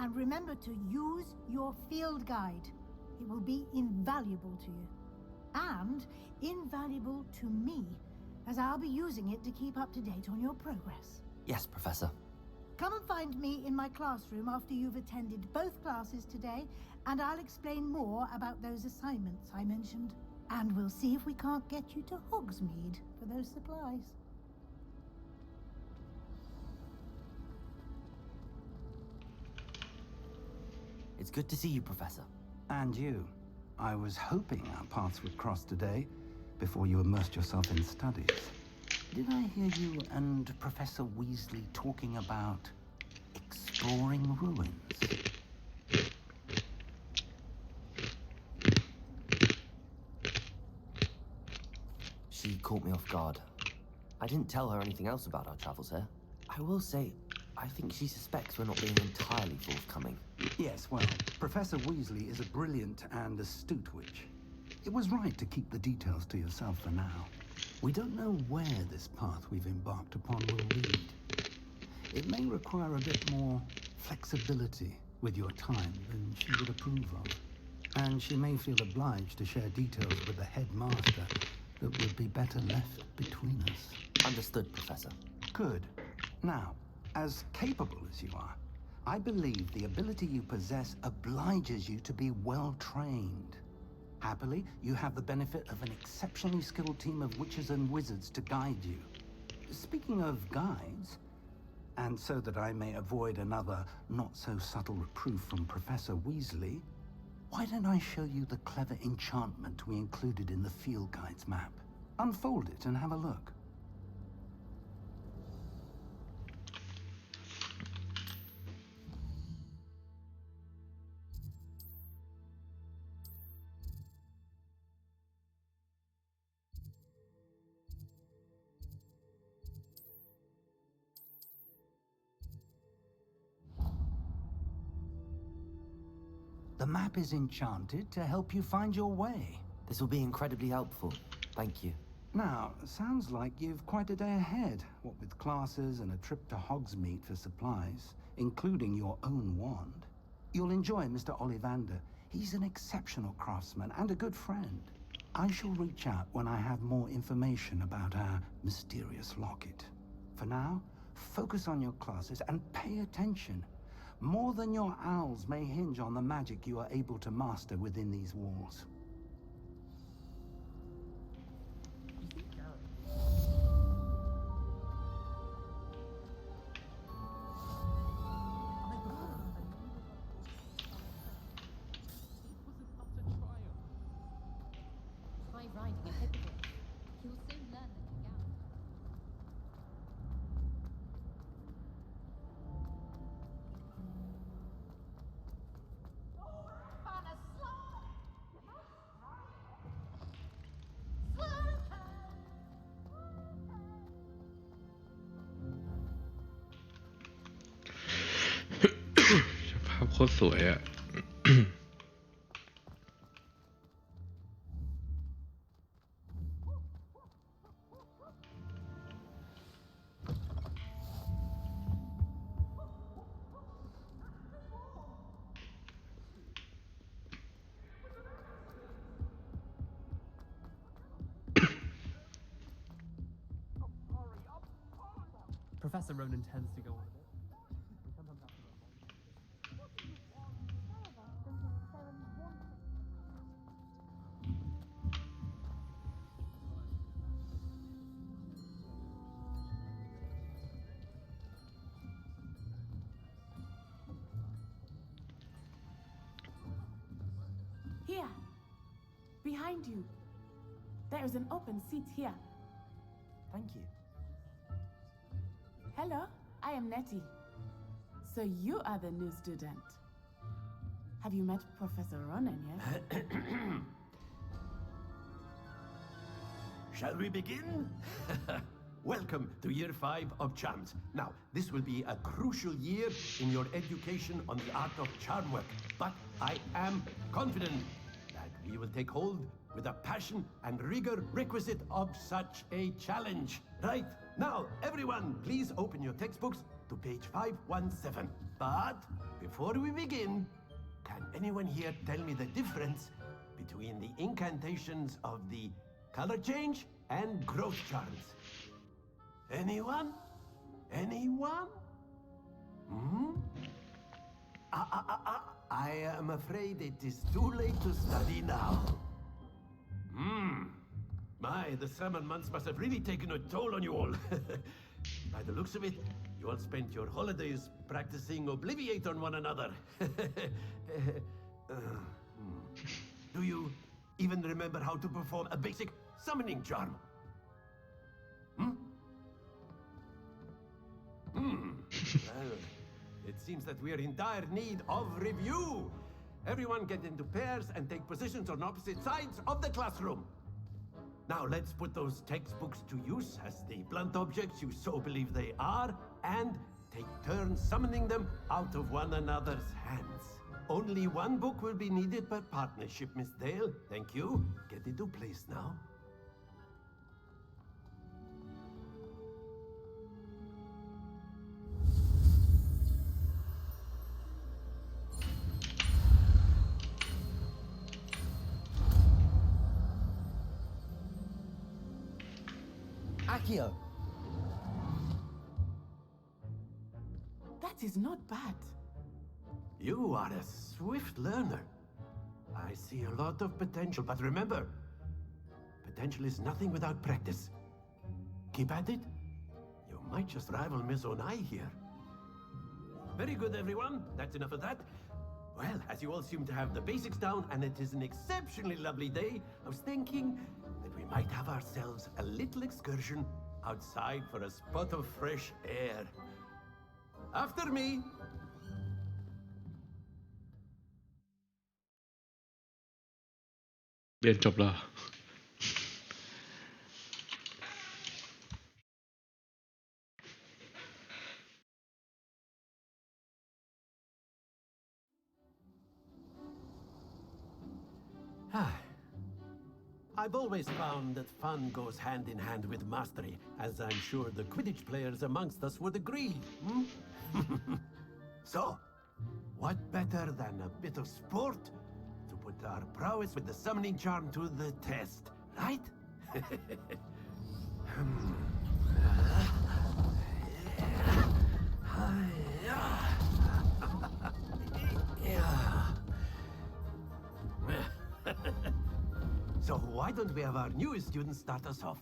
And remember to use your field guide. It will be invaluable to you. And invaluable to me, as I'll be using it to keep up to date on your progress. Yes, Professor. Come and find me in my classroom after you've attended both classes today, and I'll explain more about those assignments I mentioned. And we'll see if we can't get you to Hogsmeade for those supplies. It's good to see you, Professor. And you. I was hoping our paths would cross today, before you immersed yourself in studies. Did I hear you and Professor Weasley talking about exploring ruins? She caught me off guard. I didn't tell her anything else about our travels here. I will say, I think she suspects we're not being entirely forthcoming. Yes, well, Professor Weasley is a brilliant and astute witch. It was right to keep the details to yourself for now. We don't know where this path we've embarked upon will lead. It may require a bit more flexibility with your time than she would approve of. And she may feel obliged to share details with the headmaster that would be better left between us. Understood, Professor. Good. Now, as capable as you are, I believe the ability you possess obliges you to be well trained. Happily, you have the benefit of an exceptionally skilled team of witches and wizards to guide you. Speaking of guides, and so that I may avoid another not-so-subtle reproof from Professor Weasley, why don't I show you the clever enchantment we included in the field guide's map? Unfold it and have a look. The map is enchanted to help you find your way. This will be incredibly helpful. Thank you. Now, sounds like you've quite a day ahead, what with classes and a trip to Hogsmeade for supplies, including your own wand. You'll enjoy Mr. Ollivander. He's an exceptional craftsman and a good friend. I shall reach out when I have more information about our mysterious locket. For now, focus on your classes and pay attention. More than your owls may hinge on the magic you are able to master within these walls. Try riding a hippogriff. You'll soon learn that the gout.ภาพโคตรสวยอ่ะ Professor Ronan tends to go on a bit. Here, behind you. There is an open seat here. Thank you. Hello, I am Nettie. So you are the new student. Have you met Professor Ronan yet? Shall we begin? Welcome to Year 5 of Charms. Now, this will be a crucial year in your education on the art of charm work. But I am confident that we will take hold with a passion and rigor requisite of such a challenge. Right, now, everyone, please open your textbooks to page 517. But before we begin, can anyone here tell me the difference between the incantations of the color change and growth charms? Anyone? Anyone? Hmm? I am afraid it is too late to study now. My, the summer months must have really taken a toll on you all. By the looks of it, You all spent your holidays practicing Obliviate on one another. Do you even remember how to perform a basic summoning charm? Well, it seems that we are in dire need of review. Everyone get into pairs and take positions on opposite sides of the classroom. Now let's put those textbooks to use as the blunt objects you so believe they are, and take turns summoning them out of one another's hands. Only one book will be needed per partnership, Miss Dale. Thank you. Get into place now. Accio! That is not bad. You are a swift learner. I see a lot of potential, but remember, potential is nothing without practice. Keep at it. You might just rival Miss Onai here. Very good, everyone. That's enough of that. Well, as you all seem to have the basics down, and it is an exceptionally lovely day, I was thinking that we might have ourselves a little excursion outside for a spot of fresh air. After me.เรียนจบแล้ว I've always found that fun goes hand in hand with mastery, as I'm sure the Quidditch players amongst us would agree. So, what better than a bit of sport to put our prowess with the summoning charm to the test, right? So why don't we have our newest student start us off?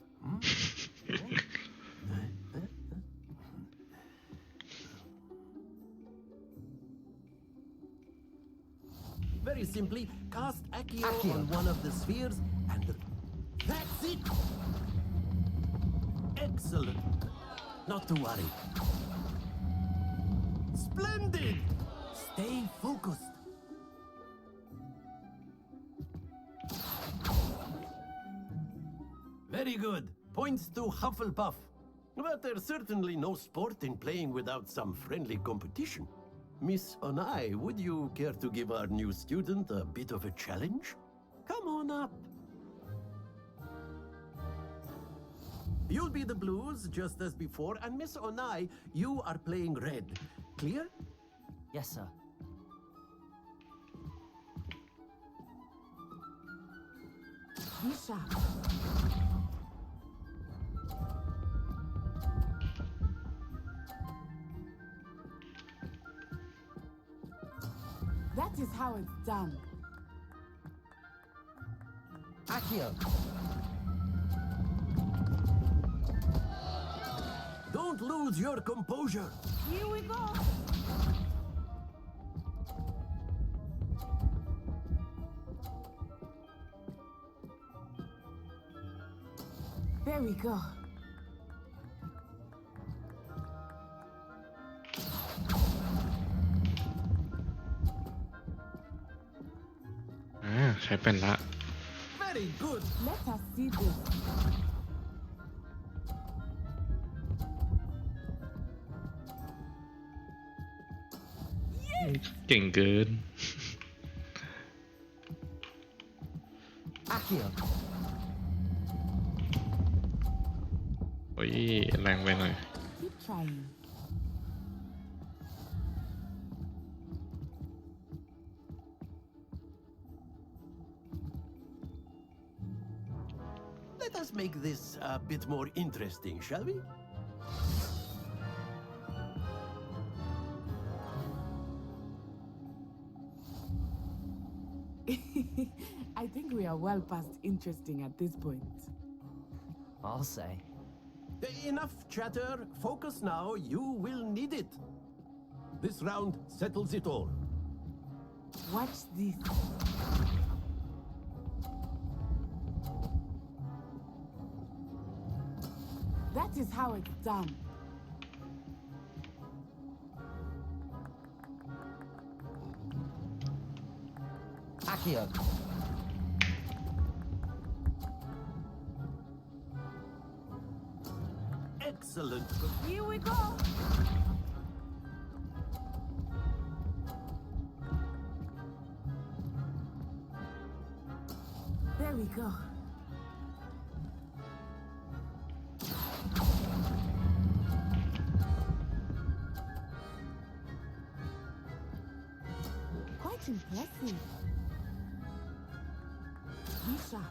Very simply, cast Accio on one of the spheres and... That's it! Excellent. Not to worry. Splendid! Stay focused. Very good. Points to Hufflepuff. But there's certainly no sport in playing without some friendly competition. Miss Onai, would you care to give our new student a bit of a challenge? Come on up. You'll be the blues, just as before, and Miss Onai, you are playing red. Clear? Yes, sir. Be sharp. That is how it's done. Accio! Don't lose your composure. Here we go. There we go.ใช้เป็นละ Very good. Let us see this. เก่งเกิน Accio! โอ้ยแรงไปหน่อย Keep trying. Let us make this a bit more interesting, shall we? I think we are well past interesting at this point. I'll say. Enough chatter. Focus now. You will need it. This round settles it all. Watch this. That is how it's done. Accio. Excellent. Here we go. There we go. Quite impressive. Be sharp.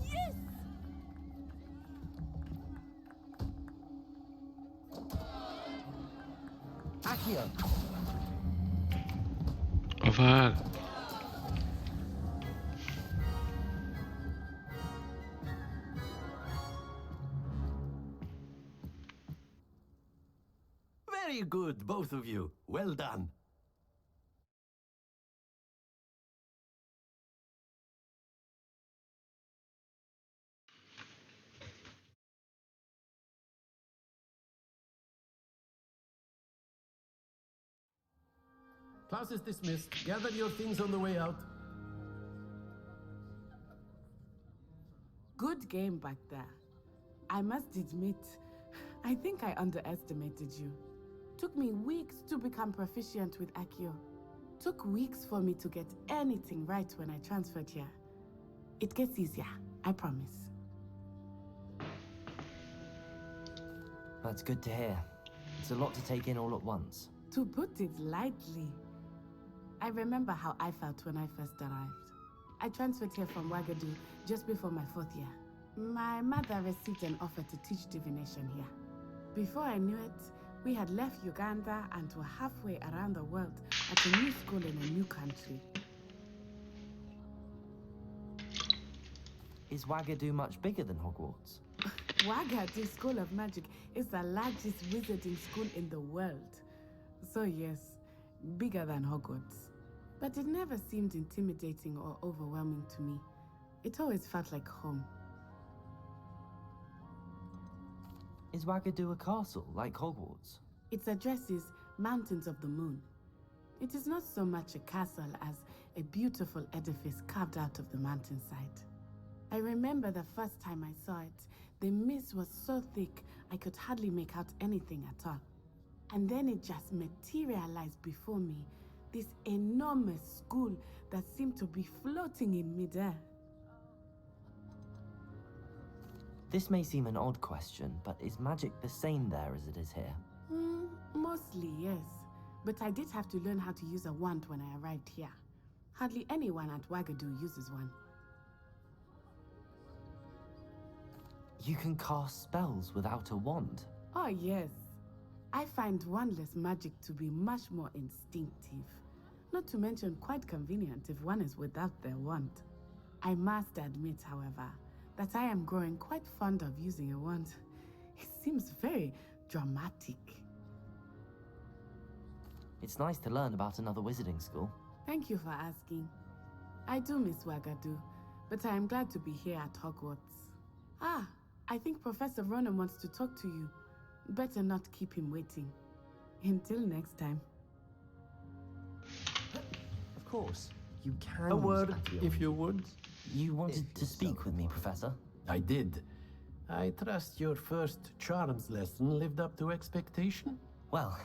Yes! Accio. Oh fuck. Very good, both of you. Well done. Class is dismissed. Gather your things on the way out. Good game back there. I must admit, I think I underestimated you. Took me weeks to become proficient with Accio. Took weeks for me to get anything right when I transferred here. It gets easier, I promise. That's good to hear. It's a lot to take in all at once. To put it lightly, I remember how I felt when I first arrived. I transferred here from Wagadu just before my 4th year. My mother received an offer to teach divination here. Before I knew it, we had left Uganda and were halfway around the world at a new school in a new country. Is Wagadu much bigger than Hogwarts? Wagadu School of Magic is the largest wizarding school in the world. So yes, bigger than Hogwarts. But it never seemed intimidating or overwhelming to me. It always felt like home. Is Wagadu a castle, like Hogwarts? Its address is Mountains of the Moon. It is not so much a castle as a beautiful edifice carved out of the mountainside. I remember the first time I saw it, the mist was so thick I could hardly make out anything at all. And then it just materialized before me, this enormous school that seemed to be floating in midair. This may seem an odd question, but is magic the same there as it is here? Mostly, yes. But I did have to learn how to use a wand when I arrived here. Hardly anyone at Wagadu uses one. You can cast spells without a wand? Oh, yes. I find wandless magic to be much more instinctive. Not to mention quite convenient if one is without their wand. I must admit, however, that I am growing quite fond of using a wand. It seems very dramatic. It's nice to learn about another wizarding school. Thank you for asking. I do miss Wagadu, but I am glad to be here at Hogwarts. Ah, I think Professor Ronan wants to talk to you. Better not keep him waiting. Until next time. Of course, you can. A word, Accio. if you would. You wanted to speak with me, Professor? I did. I trust your first charms lesson lived up to expectation? Well,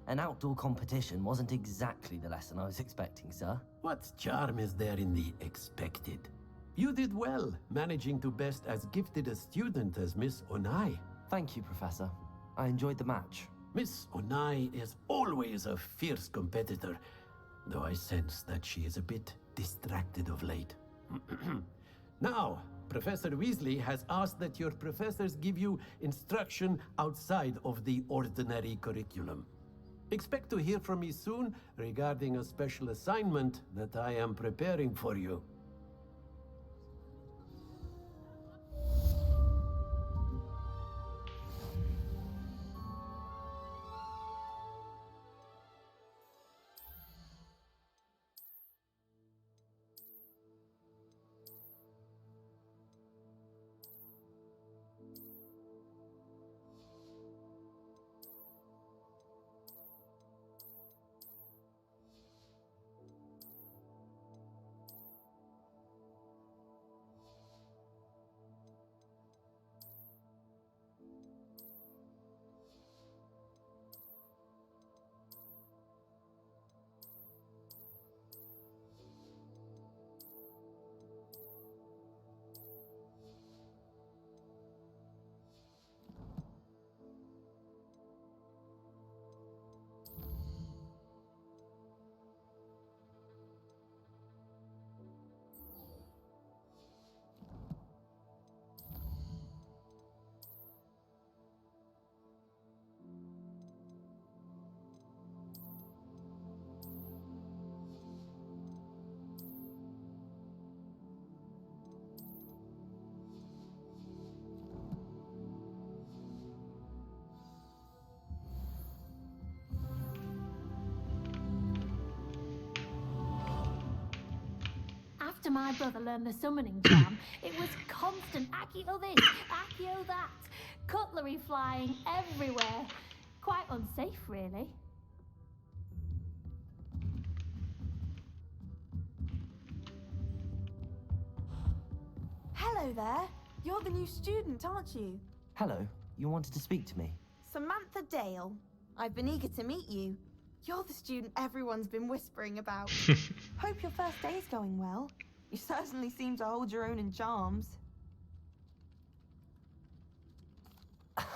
an outdoor competition wasn't exactly the lesson I was expecting, sir. What charm is there in the expected? You did well, managing to best as gifted a student as Miss Onai. Thank you, Professor. I enjoyed the match. Miss Onai is always a fierce competitor, though I sense that she is a bit distracted of late. Now, Professor Weasley has asked that your professors give you instruction outside of the ordinary curriculum. Expect to hear from me soon regarding a special assignment that I am preparing for you. After my brother learned the summoning charm, it was constant Accio this, Accio that, cutlery flying everywhere. Quite unsafe, really. Hello there. You're the new student, aren't you? Hello, you wanted to speak to me? Samantha Dale. I've been eager to meet you. You're the student everyone's been whispering about. Hope your first day's going well. You certainly seem to hold your own in charms.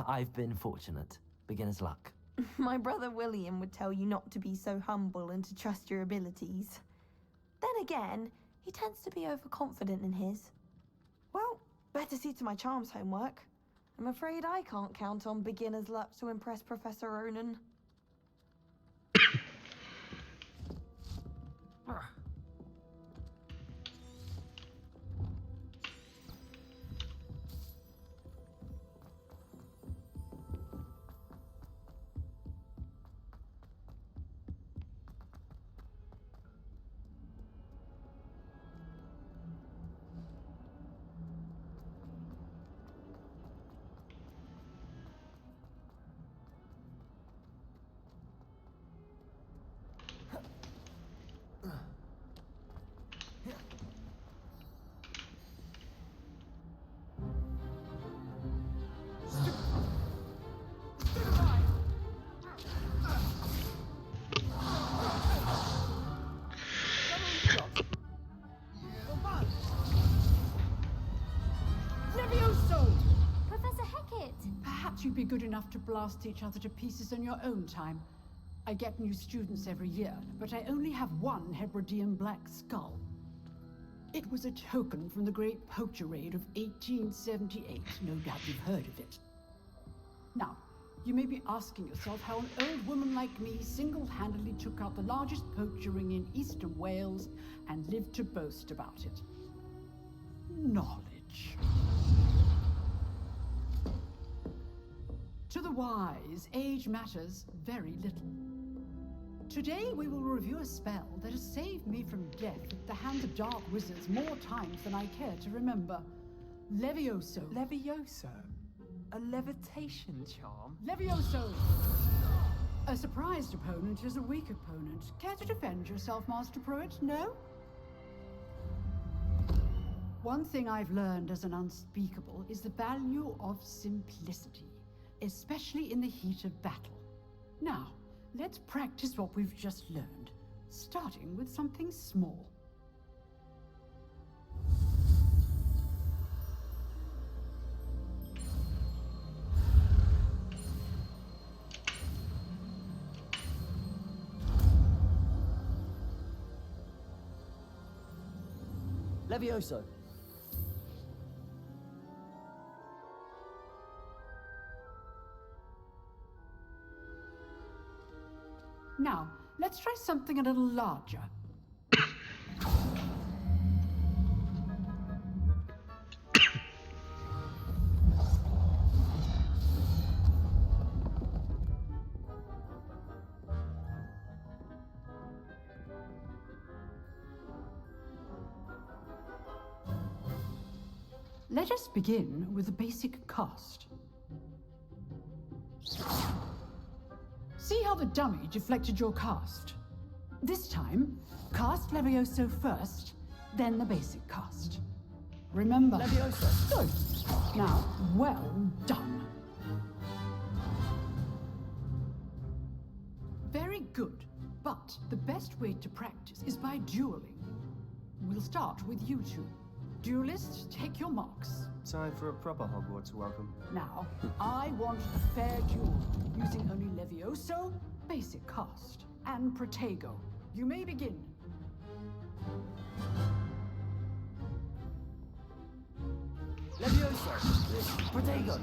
I've been fortunate. Beginner's luck. My brother William would tell you not to be so humble and to trust your abilities. Then again, he tends to be overconfident in his. Well, better see to my charms homework. I'm afraid I can't count on beginner's luck to impress Professor Ronan. Professor Hecat! Perhaps you'd be good enough to blast each other to pieces in your own time. I get new students every year, but I only have one Hebridean black skull. It was a token from the Great Poacher Raid of 1878. No doubt you've heard of it. Now, you may be asking yourself how an old woman like me single-handedly took out the largest poacher ring in eastern Wales and lived to boast about it. Knowledge. To the wise, age matters very little. Today we will review a spell that has saved me from death at the hands of dark wizards more times than I care to remember. Levioso. Levioso? A levitation charm? Levioso! A surprised opponent is a weak opponent. Care to defend yourself, Master Pruitt? No? One thing I've learned as an unspeakable is the value of simplicity, especially in the heat of battle. Now, let's practice what we've just learned, starting with something small. Levioso. Now, let's try something a little larger. Let us begin with the basic cast. See how the dummy deflected your cast? This time, cast Levioso first, then the basic cast. Remember... Levioso! Good. Now, well done. Very good. But the best way to practice is by dueling. We'll start with you two. Duelists, take your marks. Time for a proper Hogwarts welcome. Now, I want a fair duel, using only Levioso, basic cast, and Protego. You may begin. Levioso! Protego!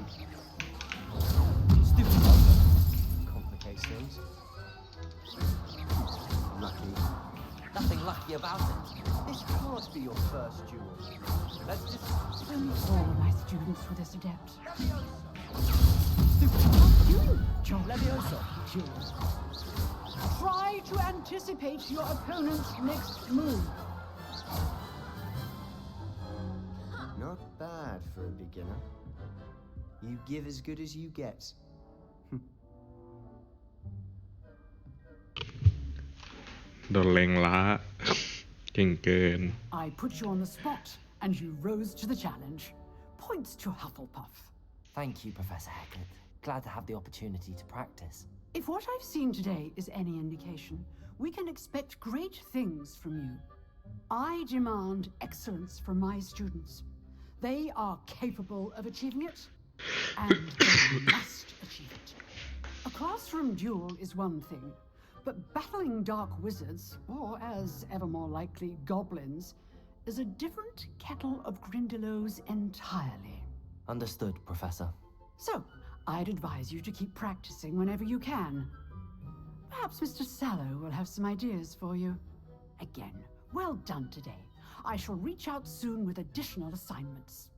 Stupid. Complicates things. Lucky. Nothing lucky about it. This can't be your first duel. Let's just... All my students for this adept. Stupid. What are you doing, John? Levioso! Try to anticipate your opponent's next move. Not bad for a beginner. You give as good as you get. โดนเล็งล้า เก่งเกิน I put you on the spot, and you rose to the challenge. Points to Hufflepuff. Thank you, Professor Hecat. Glad to have the opportunity to practice. If what I've seen today is any indication, we can expect great things from you. I demand excellence from my students. They are capable of achieving it, and they must achieve it. A classroom duel is one thing, but battling dark wizards, or as ever more likely, goblins, is a different kettle of Grindylows entirely. Understood, Professor. So, I'd advise you to keep practicing whenever you can. Perhaps Mr. Sallow will have some ideas for you. Again, well done today. I shall reach out soon with additional assignments.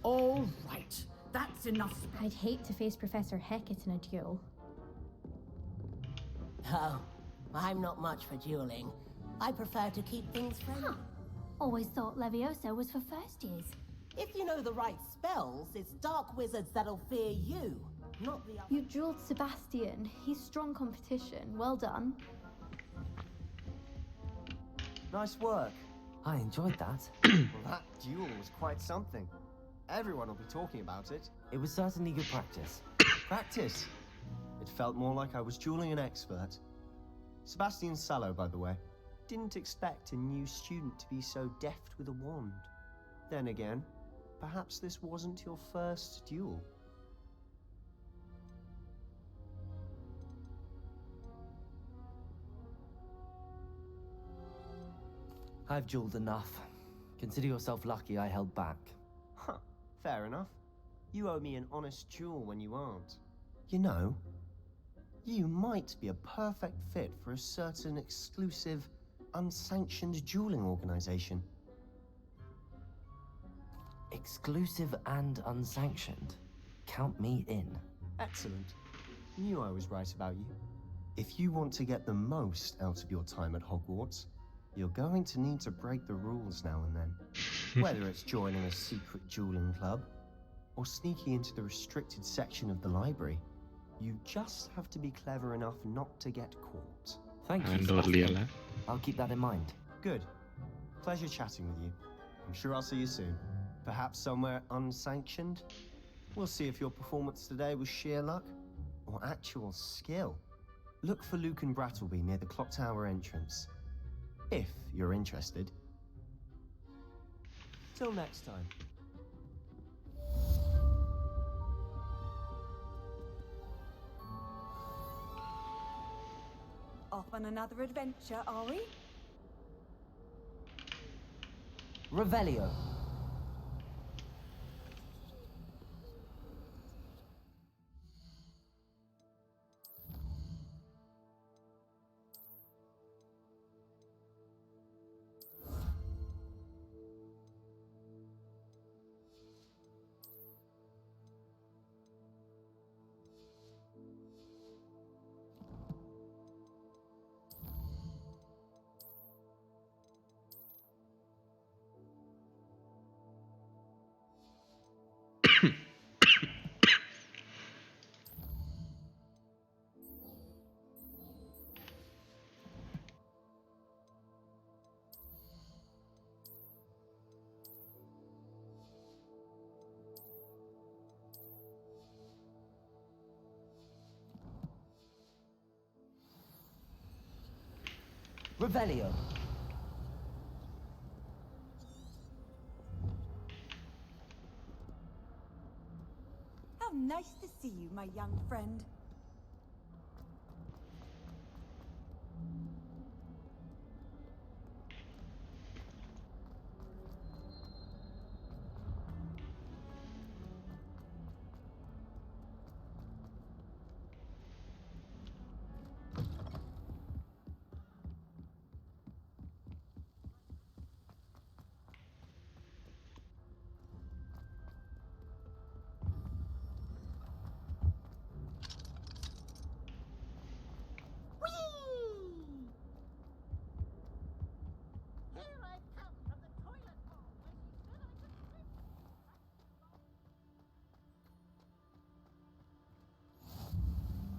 All right, that's enough. I'd hate to face Professor Hecat in a duel. Oh, I'm not much for dueling. I prefer to keep things friendly. Always thought Levioso was for first years. If you know the right spells, it's dark wizards that'll fear you, not the other. You dueled Sebastian. He's strong competition. Well done. Nice work. I enjoyed that. Well, that duel was quite something. Everyone will be talking about it. It was certainly good practice. Practice? It felt more like I was dueling an expert. Sebastian Sallow, by the way. Didn't expect a new student to be so deft with a wand. Then again, perhaps this wasn't your first duel. I've dueled enough. Consider yourself lucky I held back. Huh, fair enough. You owe me an honest duel when you aren't. You know, you might be a perfect fit for a certain exclusive, unsanctioned dueling organization. Exclusive and unsanctioned. Count me in. Excellent. Knew I was right about you. If you want to get the most out of your time at Hogwarts, you're going to need to break the rules now and then. Whether it's joining a secret dueling club, or sneaking into the restricted section of the library, you just have to be clever enough not to get caught. Thank you, โดนเรียน Sebastian. แล้ว I'll keep that in mind. Good. Pleasure chatting with you. I'm sure I'll see you soon. Perhaps somewhere unsanctioned? We'll see if your performance today was sheer luck or actual skill. Look for Luke and Brattleby near the clock tower entrance. If you're interested. Till next time. Off on another adventure, are we? Revelio. Revelio. How nice to see you, my young friend.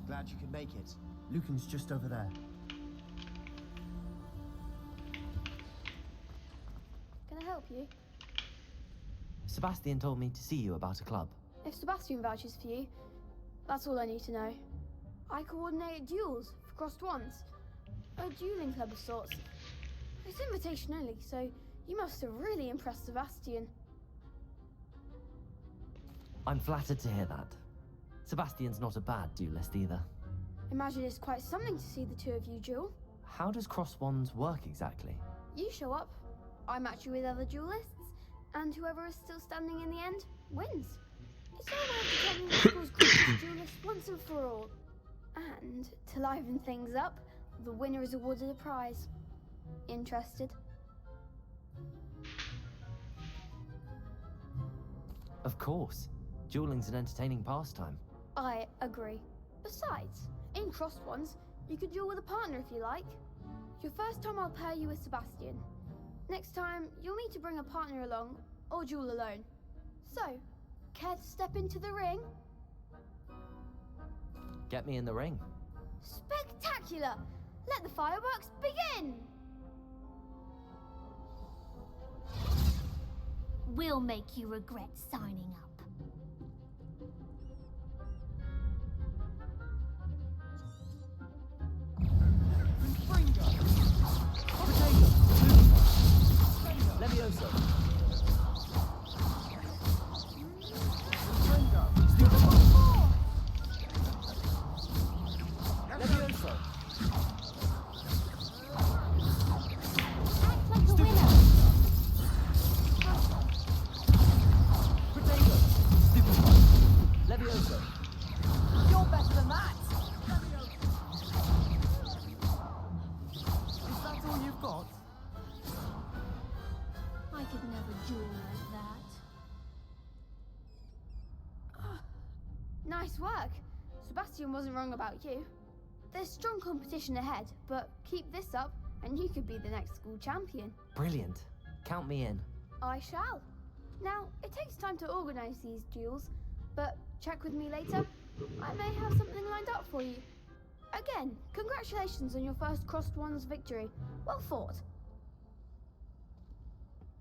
Glad you could make it. Lucan's just over there. Can I help you? Sebastian told me to see you about a club. If Sebastian vouches for you, that's all I need to know. I coordinate duels for crossed wands. A dueling club of sorts. It's invitation only, so you must have really impressed Sebastian. I'm flattered to hear that. Sebastian's not a bad duelist either. Imagine it's quite something to see the two of you duel. How does cross wands work exactly? You show up, I match you with other duelists, and whoever is still standing in the end wins. It's our way of determining the school's greatest duelist once and for all. And to liven things up, the winner is awarded a prize. Interested? Of course. Dueling's an entertaining pastime. I agree. Besides, in crossed ones, you could duel with a partner if you like. Your first time I'll pair you with Sebastian. Next time, you'll need to bring a partner along, or duel alone. So, care to step into the ring? Get me in the ring. Spectacular! Let the fireworks begin! We'll make you regret signing up. Levioso. Levioso. Act like a winner. Potato. Levioso. You're better than that! Is that all you've got? I could never duel like that. Nice work. Sebastian wasn't wrong about you. There's strong competition ahead, but keep this up and you could be the next school champion. Brilliant. Count me in. I shall. Now, it takes time to organise these duels, but check with me later. I may have something lined up for you. Again, congratulations on your first crossed wands victory. Well fought.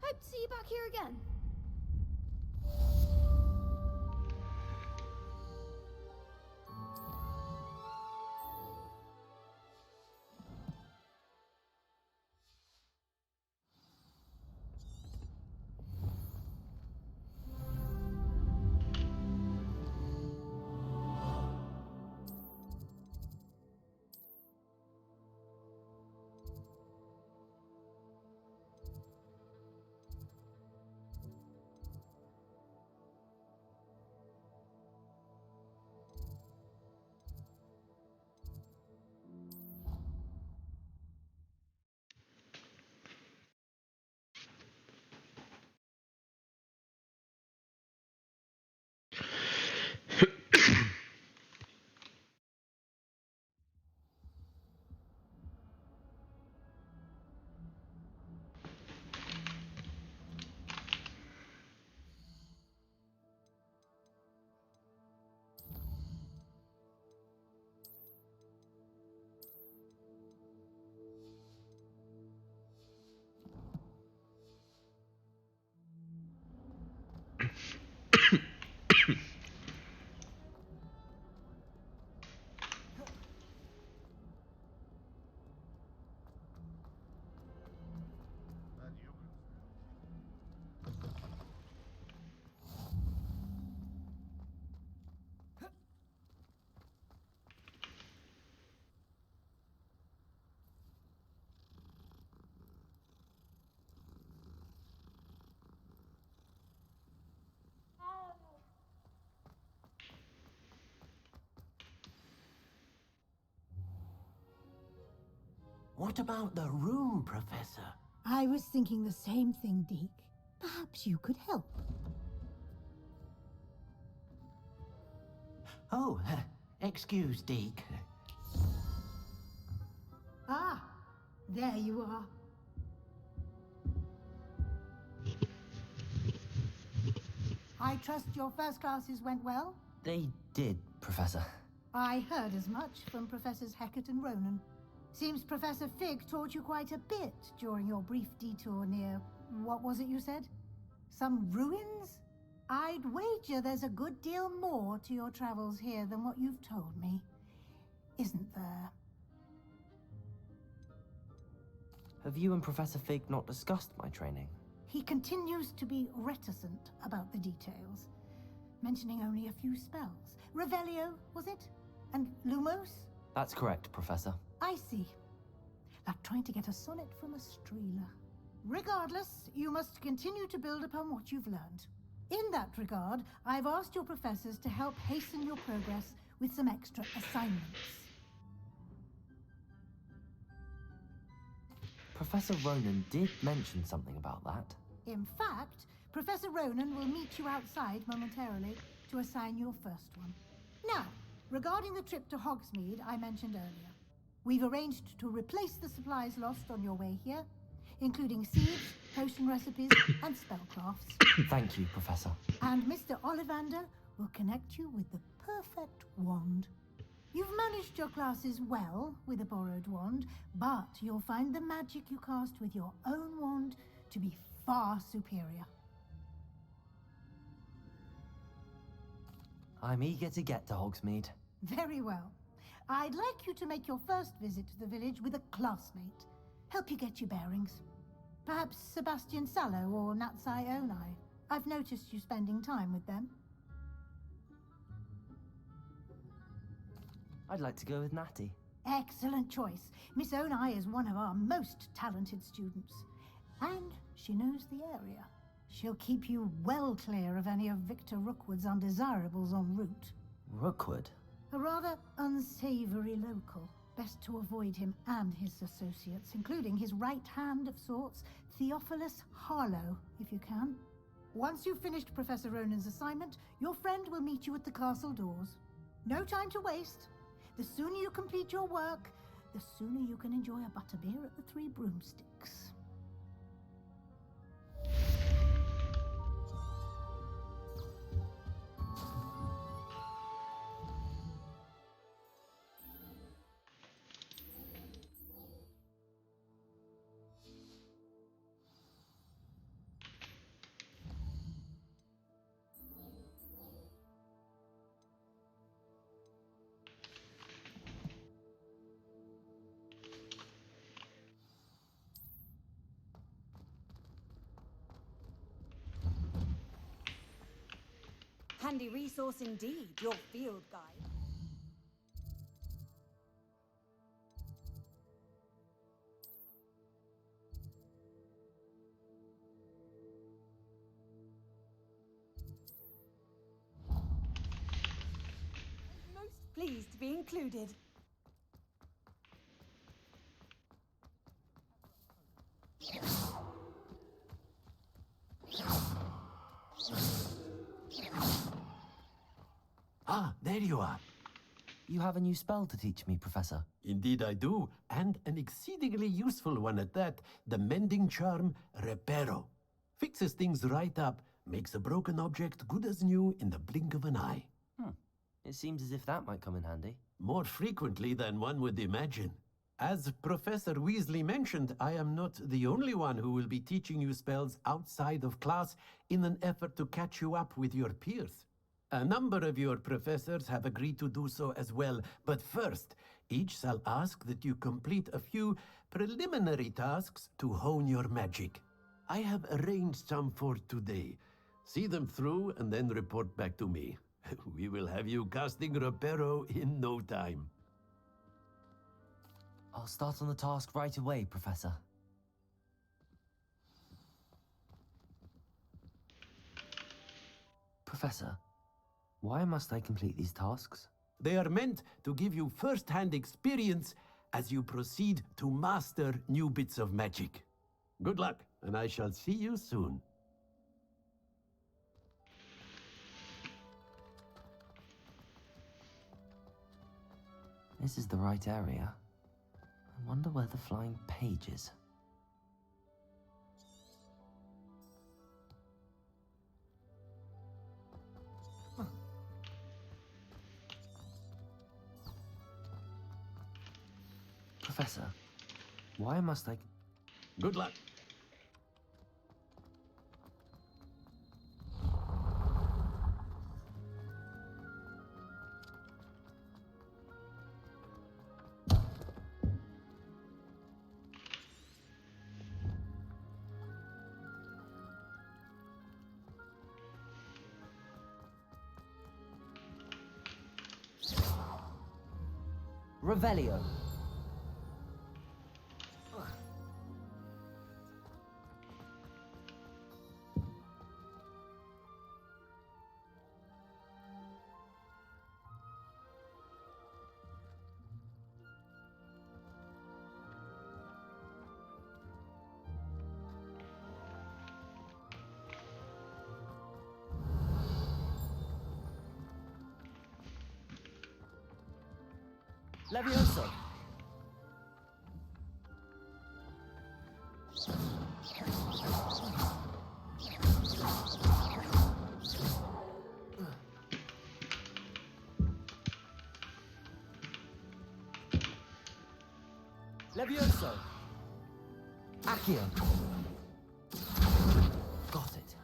Hope to see you back here again. What about the room, Professor? I was thinking the same thing, Deke. Perhaps you could help. Oh, excuse, Deke. Ah, there you are. I trust your first classes went well? They did, Professor. I heard as much from Professors Hecat and Ronan. Seems Professor Fig taught you quite a bit during your brief detour near... what was it you said? Some ruins? I'd wager there's a good deal more to your travels here than what you've told me. Isn't there? Have you and Professor Fig not discussed my training? He continues to be reticent about the details, mentioning only a few spells. Revelio, was it? And Lumos? That's correct, Professor. I see. Like trying to get a sonnet from a streeler. Regardless, you must continue to build upon what you've learned. In that regard, I've asked your professors to help hasten your progress with some extra assignments. Professor Ronan did mention something about that. In fact, Professor Ronan will meet you outside momentarily to assign your first one. Now, regarding the trip to Hogsmeade I mentioned earlier, we've arranged to replace the supplies lost on your way here, including seeds, potion recipes, and spellcrafts. Thank you, Professor. And Mr. Ollivander will connect you with the perfect wand. You've managed your classes well with a borrowed wand, but you'll find the magic you cast with your own wand to be far superior. I'm eager to get to Hogsmeade. Very well. I'd like you to make your first visit to the village with a classmate. Help you get your bearings. Perhaps Sebastian Sallow or Natsai Onai. I've noticed you spending time with them. I'd like to go with Natty. Excellent choice. Miss Onai is one of our most talented students. And she knows the area. She'll keep you well clear of any of Victor Rookwood's undesirables en route. Rookwood? A rather unsavory local. Best to avoid him and his associates, including his right hand of sorts, Theophilus Harlow, if you can. Once you've finished Professor Ronan's assignment, your friend will meet you at the castle doors. No time to waste. The sooner you complete your work, the sooner you can enjoy a butterbeer at the Three Broomsticks. Handy resource indeed, your field guide. Most pleased to be included. Ah, there you are. You have a new spell to teach me, Professor. Indeed I do, and an exceedingly useful one at that. The mending charm, Reparo. Fixes things right up, makes a broken object good as new in the blink of an eye. It seems as if that might come in handy. More frequently than one would imagine. As Professor Weasley mentioned, I am not the only one who will be teaching you spells outside of class in an effort to catch you up with your peers. A number of your professors have agreed to do so as well, but first, each shall ask that you complete a few preliminary tasks to hone your magic. I have arranged some for today. See them through and then report back to me. We will have you casting Reparo in no time. I'll start on the task right away, Professor. Professor, why must I complete these tasks? They are meant to give you first-hand experience as you proceed to master new bits of magic. Good luck, and I shall see you soon. This is the right area. I wonder where the flying page is. Professor, why must I... Good luck. Revelio. Levioso. Levioso. Accio. Got it.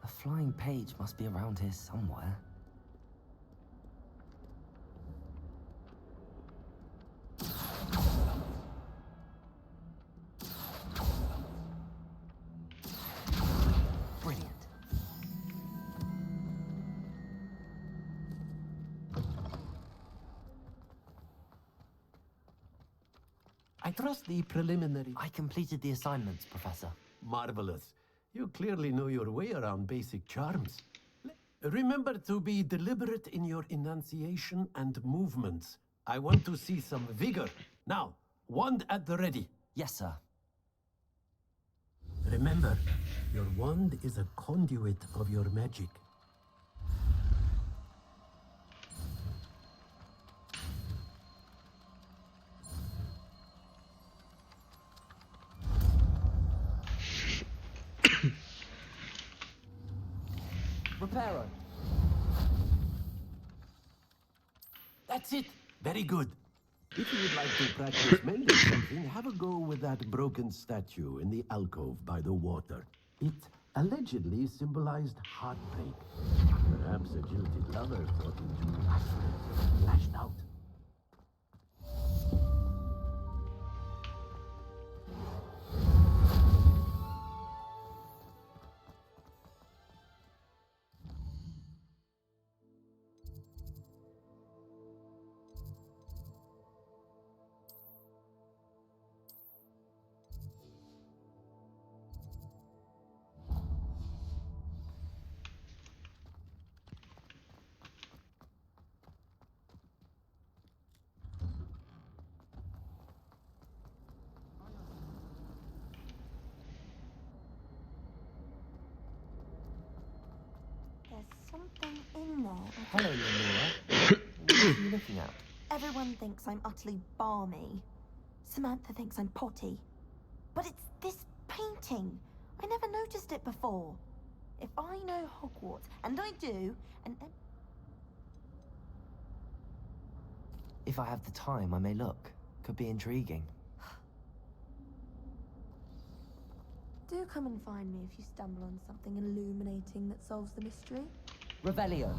A flying page must be around here somewhere. Brilliant. I trust the preliminary... I completed the assignments, Professor. Marvelous. You clearly know your way around basic charms. Remember to be deliberate in your enunciation and movements. I want to see some vigor. Now, wand at the ready. Yes, sir. Remember, your wand is a conduit of your magic. Reparo. That's it. Very good. If you would like to practice mending something, have a go with that broken statue in the alcove by the water. It allegedly symbolized heartbreak. Perhaps a jilted lover thought into passionate, lashed out. There's something in there. Hello, Lenora. What are you looking at? Everyone thinks I'm utterly balmy. Samantha thinks I'm potty. But it's this painting. I never noticed it before. If I know Hogwarts, and I do, and... If I have the time, I may look. Could be intriguing. Do come and find me if you stumble on something illuminating that solves the mystery. Revelio.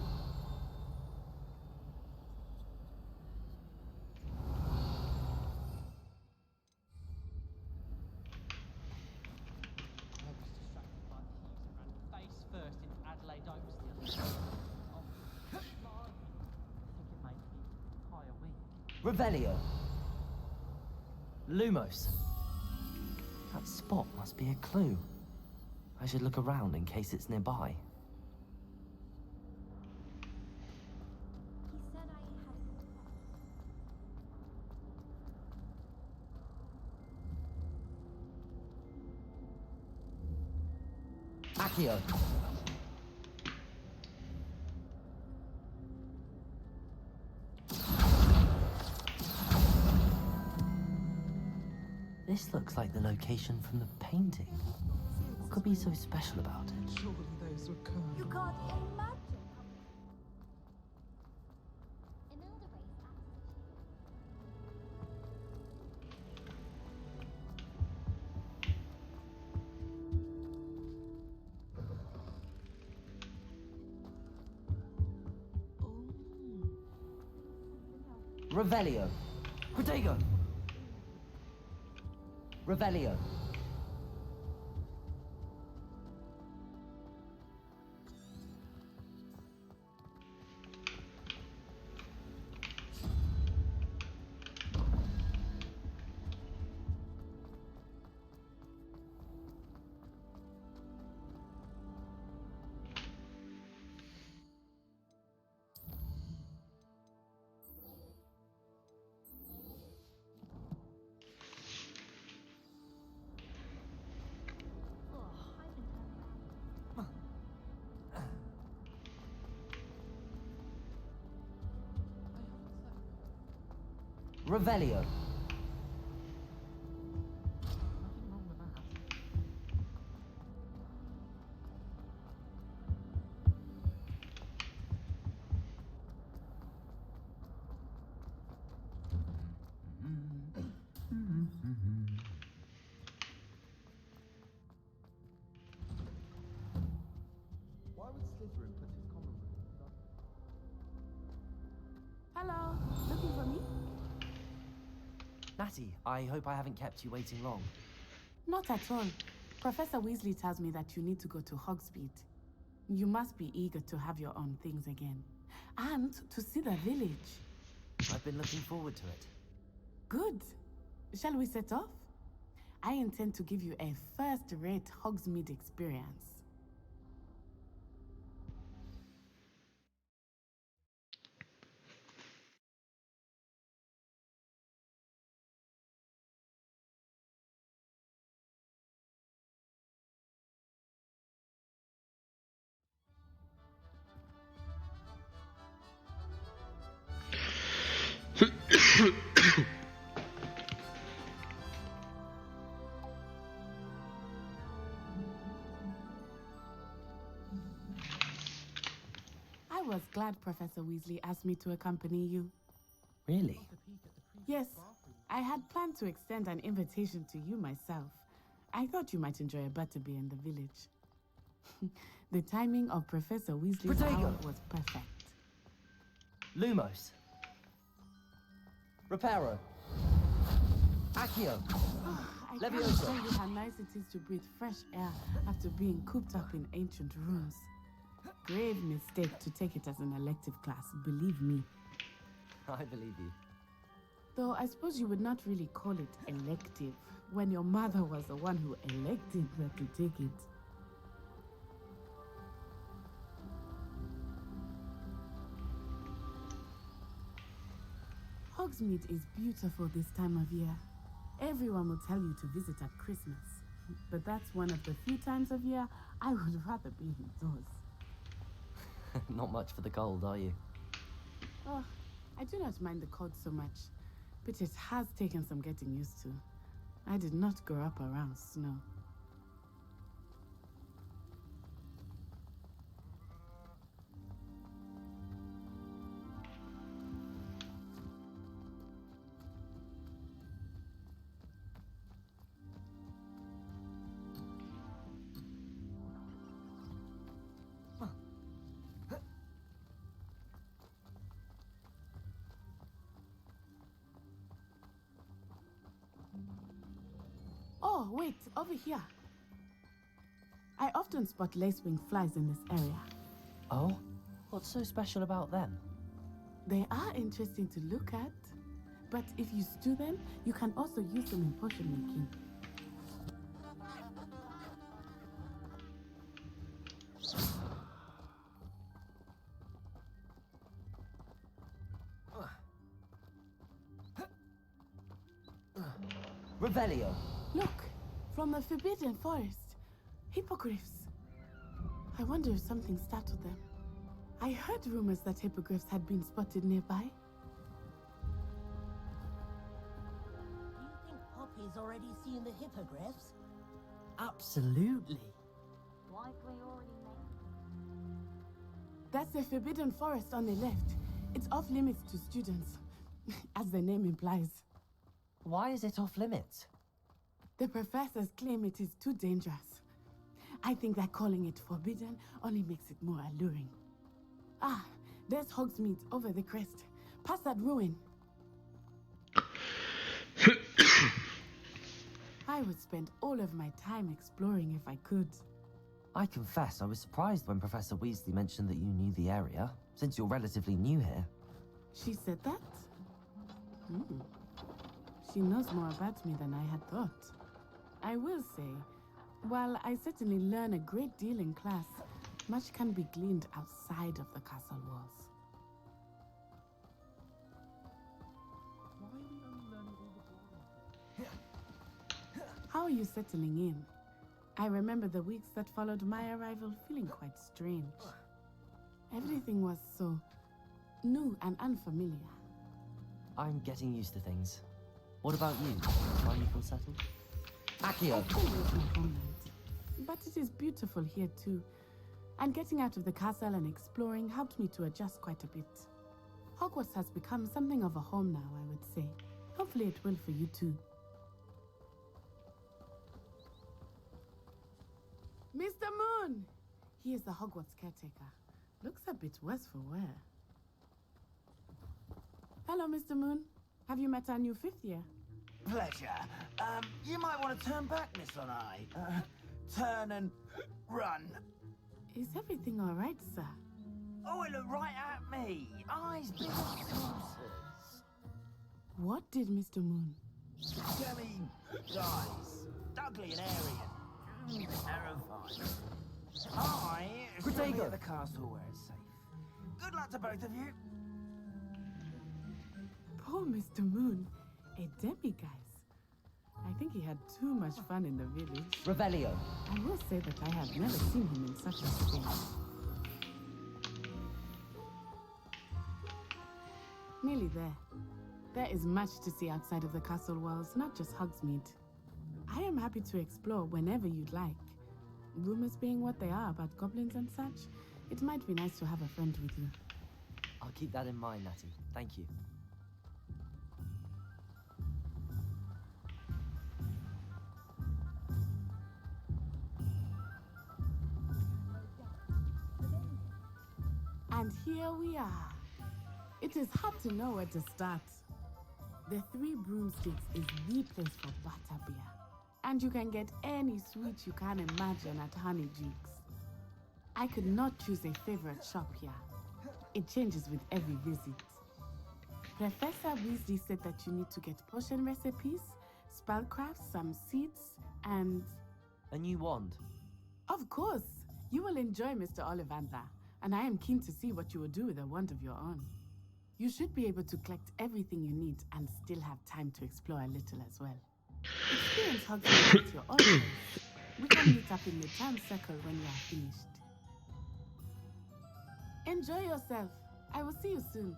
Revelio. Lumos. That spot must be a clue. I should look around in case it's nearby. Accio. This looks like the location from the painting. What could be so special about it? Surely those were curls. You can't imagine. Revelio. Protego. Revelio. Revelio. Why would Slytherin put his common room? Hello, looking for me? Natty, I hope I haven't kept you waiting long. Not at all. Professor Weasley tells me that you need to go to Hogsmeade. You must be eager to have your own things again. And to see the village. I've been looking forward to it. Good. Shall we set off? I intend to give you a first-rate Hogsmeade experience. I was glad Professor Weasley asked me to accompany you. Really? Yes, I had planned to extend an invitation to you myself. I thought you might enjoy a butterbeer in the village. The timing of Professor Weasley's hour was perfect. Lumos. Reparo. Accio. I can't tell you how nice it is to breathe fresh air after being cooped up in ancient rooms. Grave mistake to take it as an elective class, believe me. I believe you. Though I suppose you would not really call it elective when your mother was the one who elected her to take it. Hogsmeade is beautiful this time of year. Everyone will tell you to visit at Christmas. But that's one of the few times of year I would rather be indoors. Not much for the cold, are you? Oh, I do not mind the cold so much, but it has taken some getting used to. I did not grow up around snow. Oh, wait, over here. I often spot lacewing flies in this area. Oh? What's so special about them? They are interesting to look at, but if you stew them, you can also use them in potion making. Revelio. Look, from the Forbidden Forest. Hippogriffs. I wonder if something startled them. I heard rumors that hippogriffs had been spotted nearby. Do you think Poppy's already seen the hippogriffs? Absolutely. Likely already That's the Forbidden Forest on the left. It's off limits to students, as the name implies. Why is it off limits? The professors claim it is too dangerous. I think that calling it forbidden only makes it more alluring. Ah, there's Hogsmeade over the crest. Past that ruin. I would spend all of my time exploring if I could. I confess I was surprised when Professor Weasley mentioned that you knew the area, since you're relatively new here. She said that? She knows more about me than I had thought. I will say, while I certainly learn a great deal in class, much can be gleaned outside of the castle walls. How are you settling in? I remember the weeks that followed my arrival feeling quite strange. Everything was so new and unfamiliar. I'm getting used to things. What about you? Are you feel settled? Accio! I still miss my homeland, but it is beautiful here too. And getting out of the castle and exploring helped me to adjust quite a bit. Hogwarts has become something of a home now, I would say. Hopefully it will for you too. Mr. Moon! He is the Hogwarts caretaker. Looks a bit worse for wear. Hello, Mr. Moon. Have you met our new fifth year? Pleasure. You might want to turn back, Miss On Eye. Turn and run. Is everything all right, sir? Oh, it looked right at me. Eyes big as saucers. What did Mr. Moon? Jelly eyes. Ugly and airy and terrifying. I stay at the castle where it's safe. Good luck to both of you. Poor Mr. Moon. A demiguise. I think he had too much fun in the village. Revelio. I will say that I have never seen him in such a state. Nearly there. There is much to see outside of the castle walls, not just Hogsmeade. I am happy to explore whenever you'd like. Rumors being what they are about goblins and such, it might be nice to have a friend with you. I'll keep that in mind, Natty. Thank you. And here we are. It is hard to know where to start. The Three Broomsticks is the place for butterbeer. And you can get any sweet you can imagine at Honeydukes. I could not choose a favorite shop here. It changes with every visit. Professor Weasley said that you need to get potion recipes, spellcrafts, some seeds, and... A new wand. Of course! You will enjoy Mr. Ollivander, and I am keen to see what you will do with a wand of your own. You should be able to collect everything you need and still have time to explore a little as well. Experience Hogsmeade at your own pace. We can meet up in the town circle when you are finished. Enjoy yourself. I will see you soon.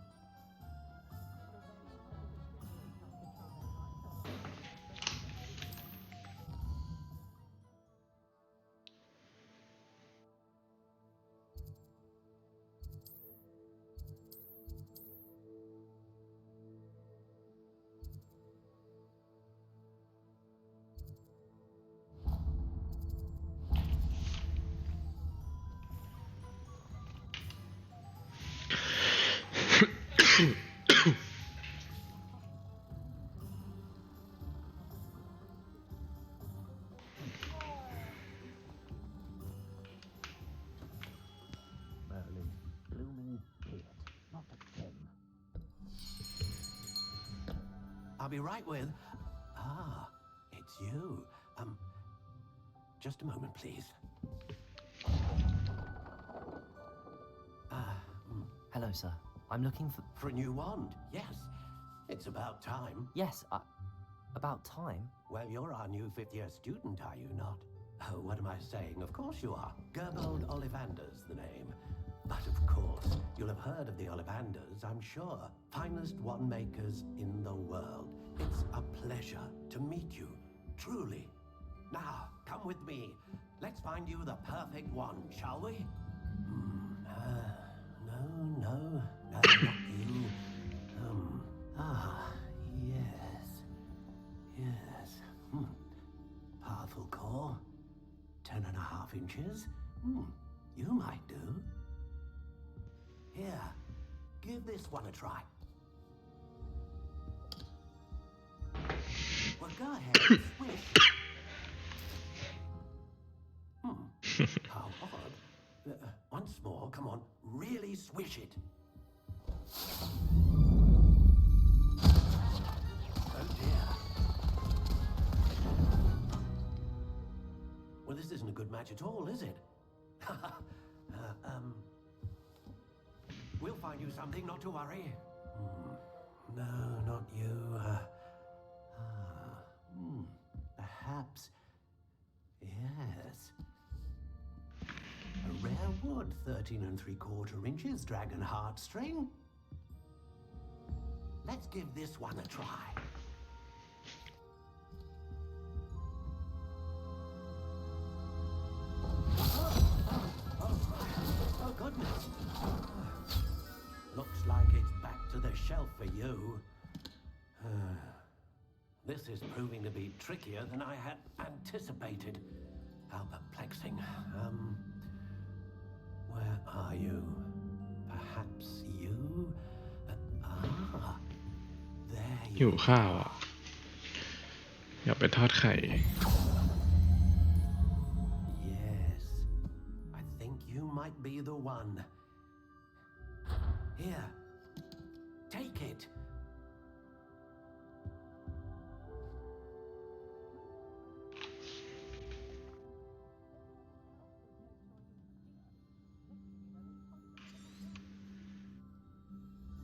Merlin's blooming beard, not a gem. I'll be right with... Ah, it's you. Just a moment, please. Hello, sir. I'm looking for... For a new wand, yes. It's about time. Yes, About time. Well, you're our new fifth-year student, are you not? Oh, what am I saying? Of course you are. Gerbold Ollivander's the name. But of course, you'll have heard of the Ollivanders, I'm sure. Finest wand makers in the world. It's a pleasure to meet you, truly. Now, come with me. Let's find you the perfect wand, shall we? No, not you. Yes. Powerful core. 10.5 inches. You might do. Here, give this one a try. Well, go ahead and swish. How odd. Once more, come on, really swish it. Oh dear. Well, this isn't a good match at all, is it? We'll find you something, not to worry. No, not you. Perhaps. Yes. A rare wood, 13 3/4 inches, dragon heartstring. Let's give this one a try. Oh, goodness. Looks like it's back to the shelf for you. This is proving to be trickier than I had anticipated. How perplexing. Where are you? Perhaps you? There หิ you วข้าวอ่ะ อยากไปทอดไข่ Yes. I think you might be the one. Here. Take it.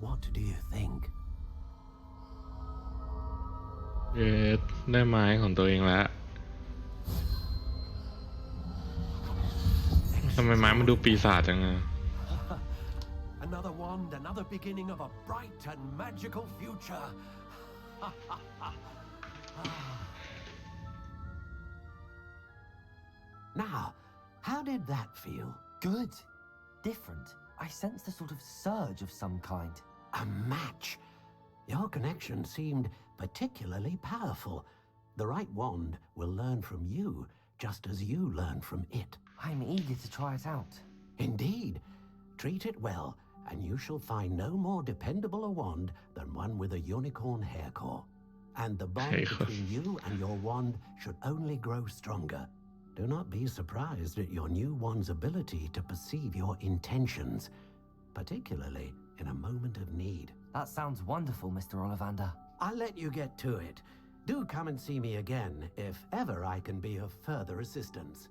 What do you think? ได้ไม้ของตัวเองแล้ว ทำไมไม้มันดูปีศาจจังอะ Another wand, another beginning of a bright and magical future. Now, how did that feel? Good. Different. I sensed a sort of surge of some kind. A match. Your connection seemed particularly powerful. The right wand will learn from you, just as you learn from it. I'm eager to try it out. Indeed. Treat it well, and you shall find no more dependable a wand than one with a unicorn hair core. And the bond between you and your wand should only grow stronger. Do not be surprised at your new wand's ability to perceive your intentions, particularly in a moment of need. That sounds wonderful, Mr. Ollivander. I'll let you get to it. Do come and see me again if ever I can be of further assistance.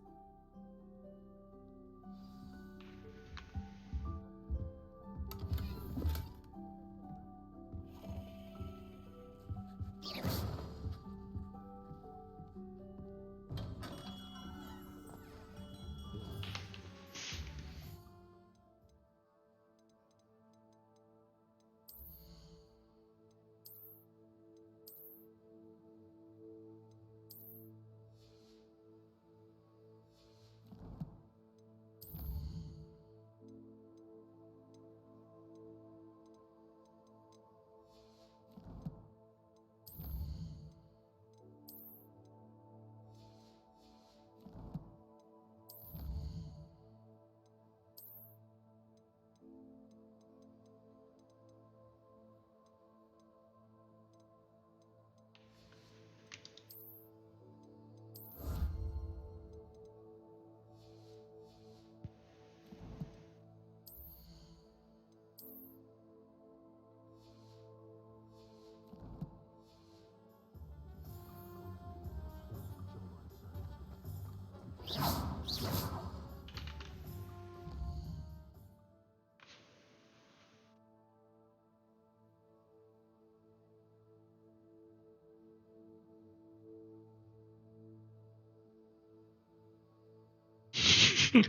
You'll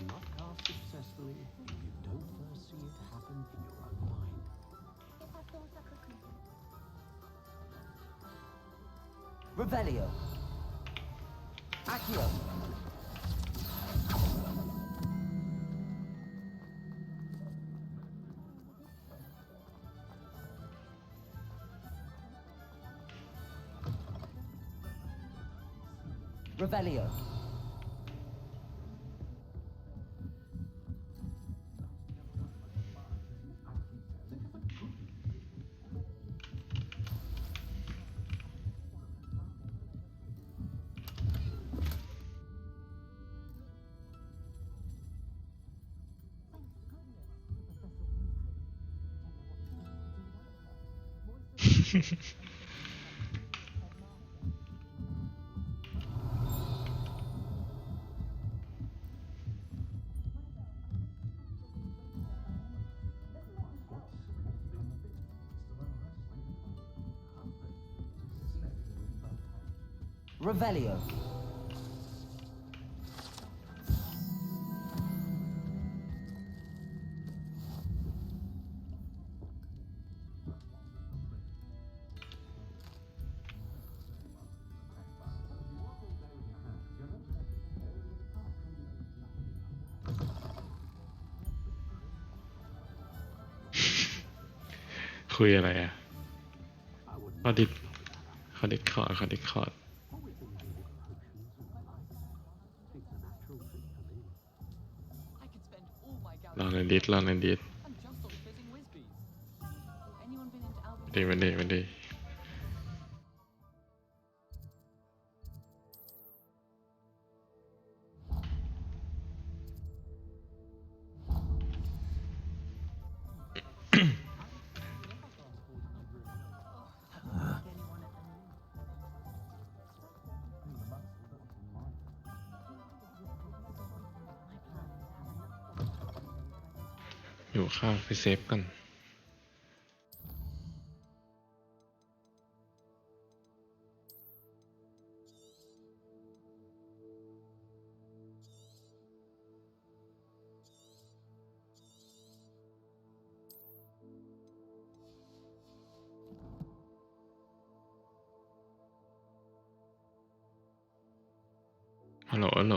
not cast successfully if you don't first see it happen in your own mind. Revelio. Accio. Revelio. Revelio.คุยอะไรอ่ะขอดิสคอร์ดลองในดิสมันดี อยู่ข้าวไปเซฟกันฮัลโหล